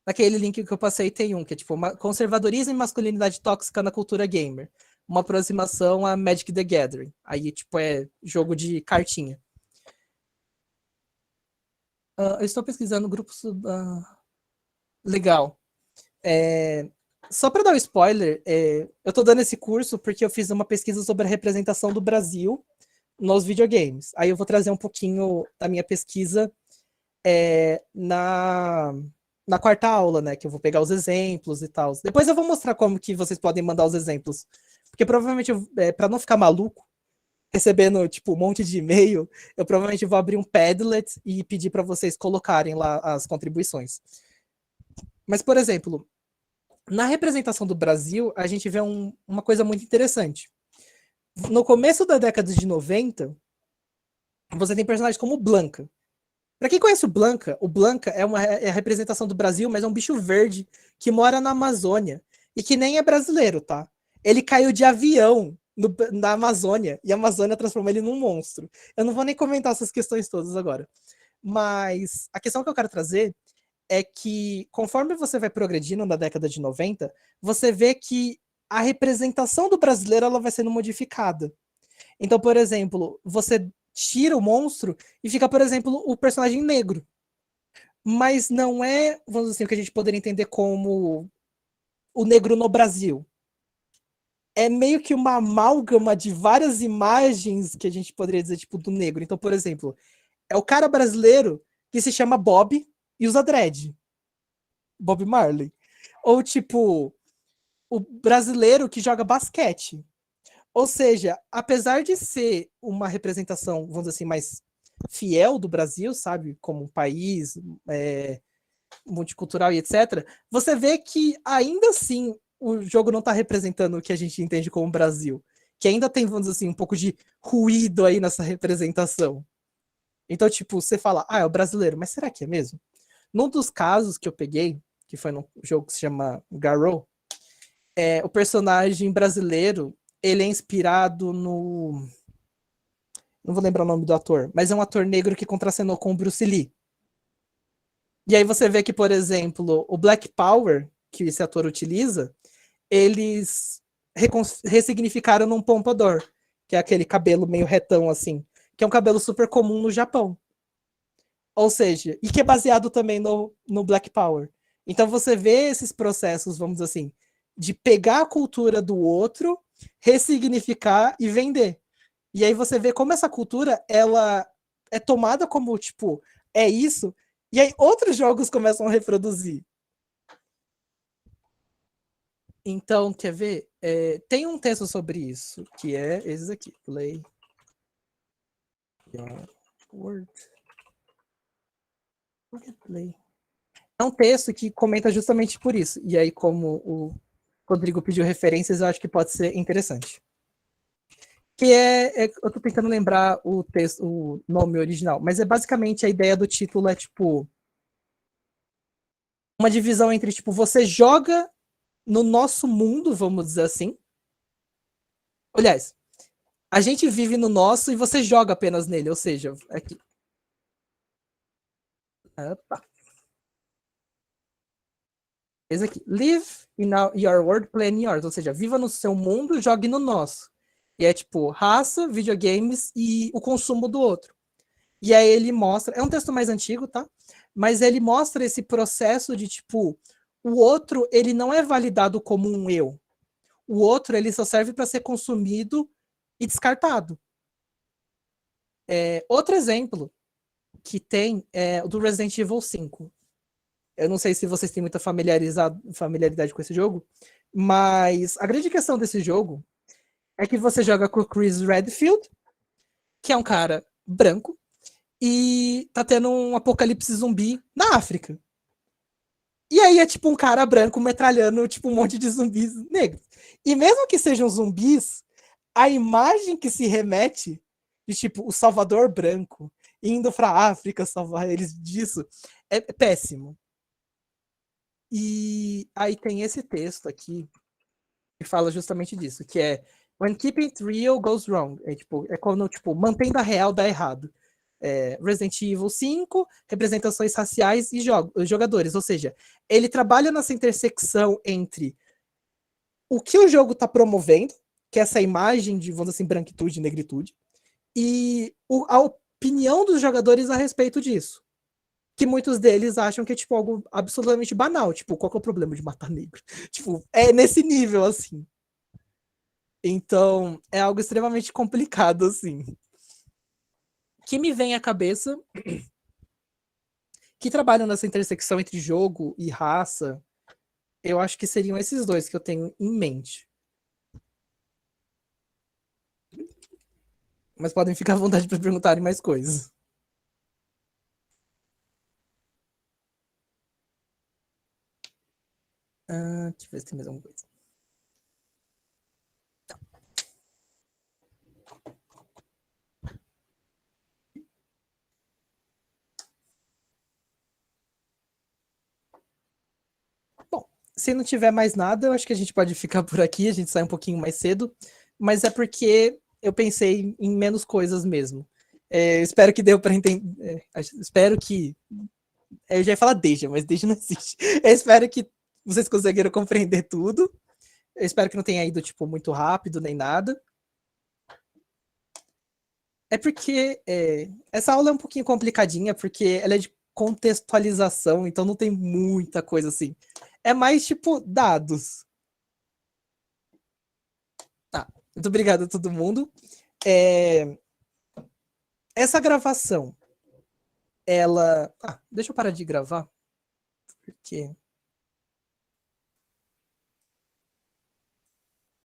Naquele link que eu passei tem um, que é tipo conservadorismo e masculinidade tóxica na cultura gamer. Uma aproximação a Magic the Gathering. Aí, tipo, é jogo de cartinha. Eu estou pesquisando grupos. Legal. Só para dar um spoiler, eu tô dando esse curso porque eu fiz uma pesquisa sobre a representação do Brasil nos videogames. Aí eu vou trazer um pouquinho da minha pesquisa na quarta aula, né? Que eu vou pegar os exemplos e tal. Depois eu vou mostrar como que vocês podem mandar os exemplos. Porque provavelmente, para não ficar maluco, recebendo tipo um monte de e-mail, eu provavelmente vou abrir um Padlet e pedir para vocês colocarem lá as contribuições. Mas, por exemplo, na representação do Brasil, a gente vê uma coisa muito interessante. No começo da década de 90, você tem personagens como Blanca. Pra quem conhece o Blanca é a representação do Brasil, mas é um bicho verde que mora na Amazônia e que nem é brasileiro, tá? Ele caiu de avião na Amazônia e a Amazônia transformou ele num monstro. Eu não vou nem comentar essas questões todas agora. Mas a questão que eu quero trazer é que, conforme você vai progredindo na década de 90, você vê que a representação do brasileiro ela vai sendo modificada. Então, por exemplo, você tira o monstro e fica, por exemplo, o personagem negro. Mas não é, vamos dizer assim, o que a gente poderia entender como o negro no Brasil. É meio que uma amálgama de várias imagens que a gente poderia dizer, tipo, do negro. Então, por exemplo, é o cara brasileiro que se chama Bob e usa dread. Bob Marley. Ou, tipo, o brasileiro que joga basquete. Ou seja, apesar de ser uma representação, vamos dizer assim, mais fiel do Brasil, sabe, como um país multicultural e etc., você vê que ainda assim o jogo não está representando o que a gente entende como Brasil, que ainda tem, vamos dizer assim, um pouco de ruído aí nessa representação. Então, tipo, você fala, é o brasileiro, mas será que é mesmo? Num dos casos que eu peguei, que foi num jogo que se chama Garou, o personagem brasileiro, ele é inspirado no Não vou lembrar o nome do ator, mas é um ator negro que contracenou com o Bruce Lee. E aí você vê que, por exemplo, o Black Power, que esse ator utiliza, eles ressignificaram num pompador, que é aquele cabelo meio retão assim, que é um cabelo super comum no Japão. Ou seja, e que é baseado também no Black Power. Então você vê esses processos, vamos dizer assim, de pegar a cultura do outro, ressignificar e vender. E aí você vê como essa cultura, ela é tomada como, tipo, é isso, e aí outros jogos começam a reproduzir. Então, quer ver? Tem um texto sobre isso, que é esse aqui, Play Your Word. Play. É um texto que comenta justamente por isso. E aí, como o Rodrigo pediu referências, eu acho que pode ser interessante. Que eu tô tentando lembrar o texto, o nome original, mas é basicamente a ideia do título é tipo uma divisão entre tipo você joga no nosso mundo, vamos dizer assim. Aliás, a gente vive no nosso e você joga apenas nele, ou seja, aqui. Opa. Esse aqui. Live in your world, play in yours. Ou seja, viva no seu mundo, jogue no nosso. E é tipo raça, videogames e o consumo do outro. E aí ele mostra. É um texto mais antigo, tá? Mas ele mostra esse processo de tipo. O outro, ele não é validado como um eu. O outro, ele só serve para ser consumido e descartado. Outro exemplo que tem é o do Resident Evil 5. Eu não sei se vocês têm muita familiaridade com esse jogo, mas a grande questão desse jogo é que você joga com o Chris Redfield, que é um cara branco, e tá tendo um apocalipse zumbi na África. E aí é tipo um cara branco metralhando tipo um monte de zumbis negros. E mesmo que sejam zumbis, a imagem que se remete de tipo o Salvador branco indo pra África salvar eles disso é péssimo. E aí tem esse texto aqui que fala justamente disso, que é When keeping it real goes wrong. É quando, tipo, mantendo a real dá errado. Resident Evil 5, representações raciais e jogadores. Ou seja, ele trabalha nessa intersecção entre o que o jogo está promovendo, que é essa imagem de, vamos dizer assim, branquitude e negritude, e a opinião dos jogadores a respeito disso. Que muitos deles acham que é, tipo, algo absolutamente banal. Tipo, qual que é o problema de matar negro? Tipo, é nesse nível, assim. Então, é algo extremamente complicado, assim. Que me vem à cabeça que trabalham nessa intersecção entre jogo e raça, eu acho que seriam esses dois que eu tenho em mente. Mas podem ficar à vontade para perguntarem mais coisas. Deixa eu ver se tem mais alguma coisa. Bom, se não tiver mais nada, eu acho que a gente pode ficar por aqui, a gente sai um pouquinho mais cedo, mas é porque eu pensei em menos coisas mesmo. Espero que deu para entender. Espero que. Eu já ia falar deixa, mas deixa não existe. Eu espero que vocês conseguiram compreender tudo. Eu espero que não tenha ido tipo muito rápido nem nada. É porque essa aula é um pouquinho complicadinha, porque ela é de contextualização, então não tem muita coisa assim. É mais tipo dados. Tá. Muito obrigado a todo mundo. É, essa gravação, ela. Deixa eu parar de gravar, porque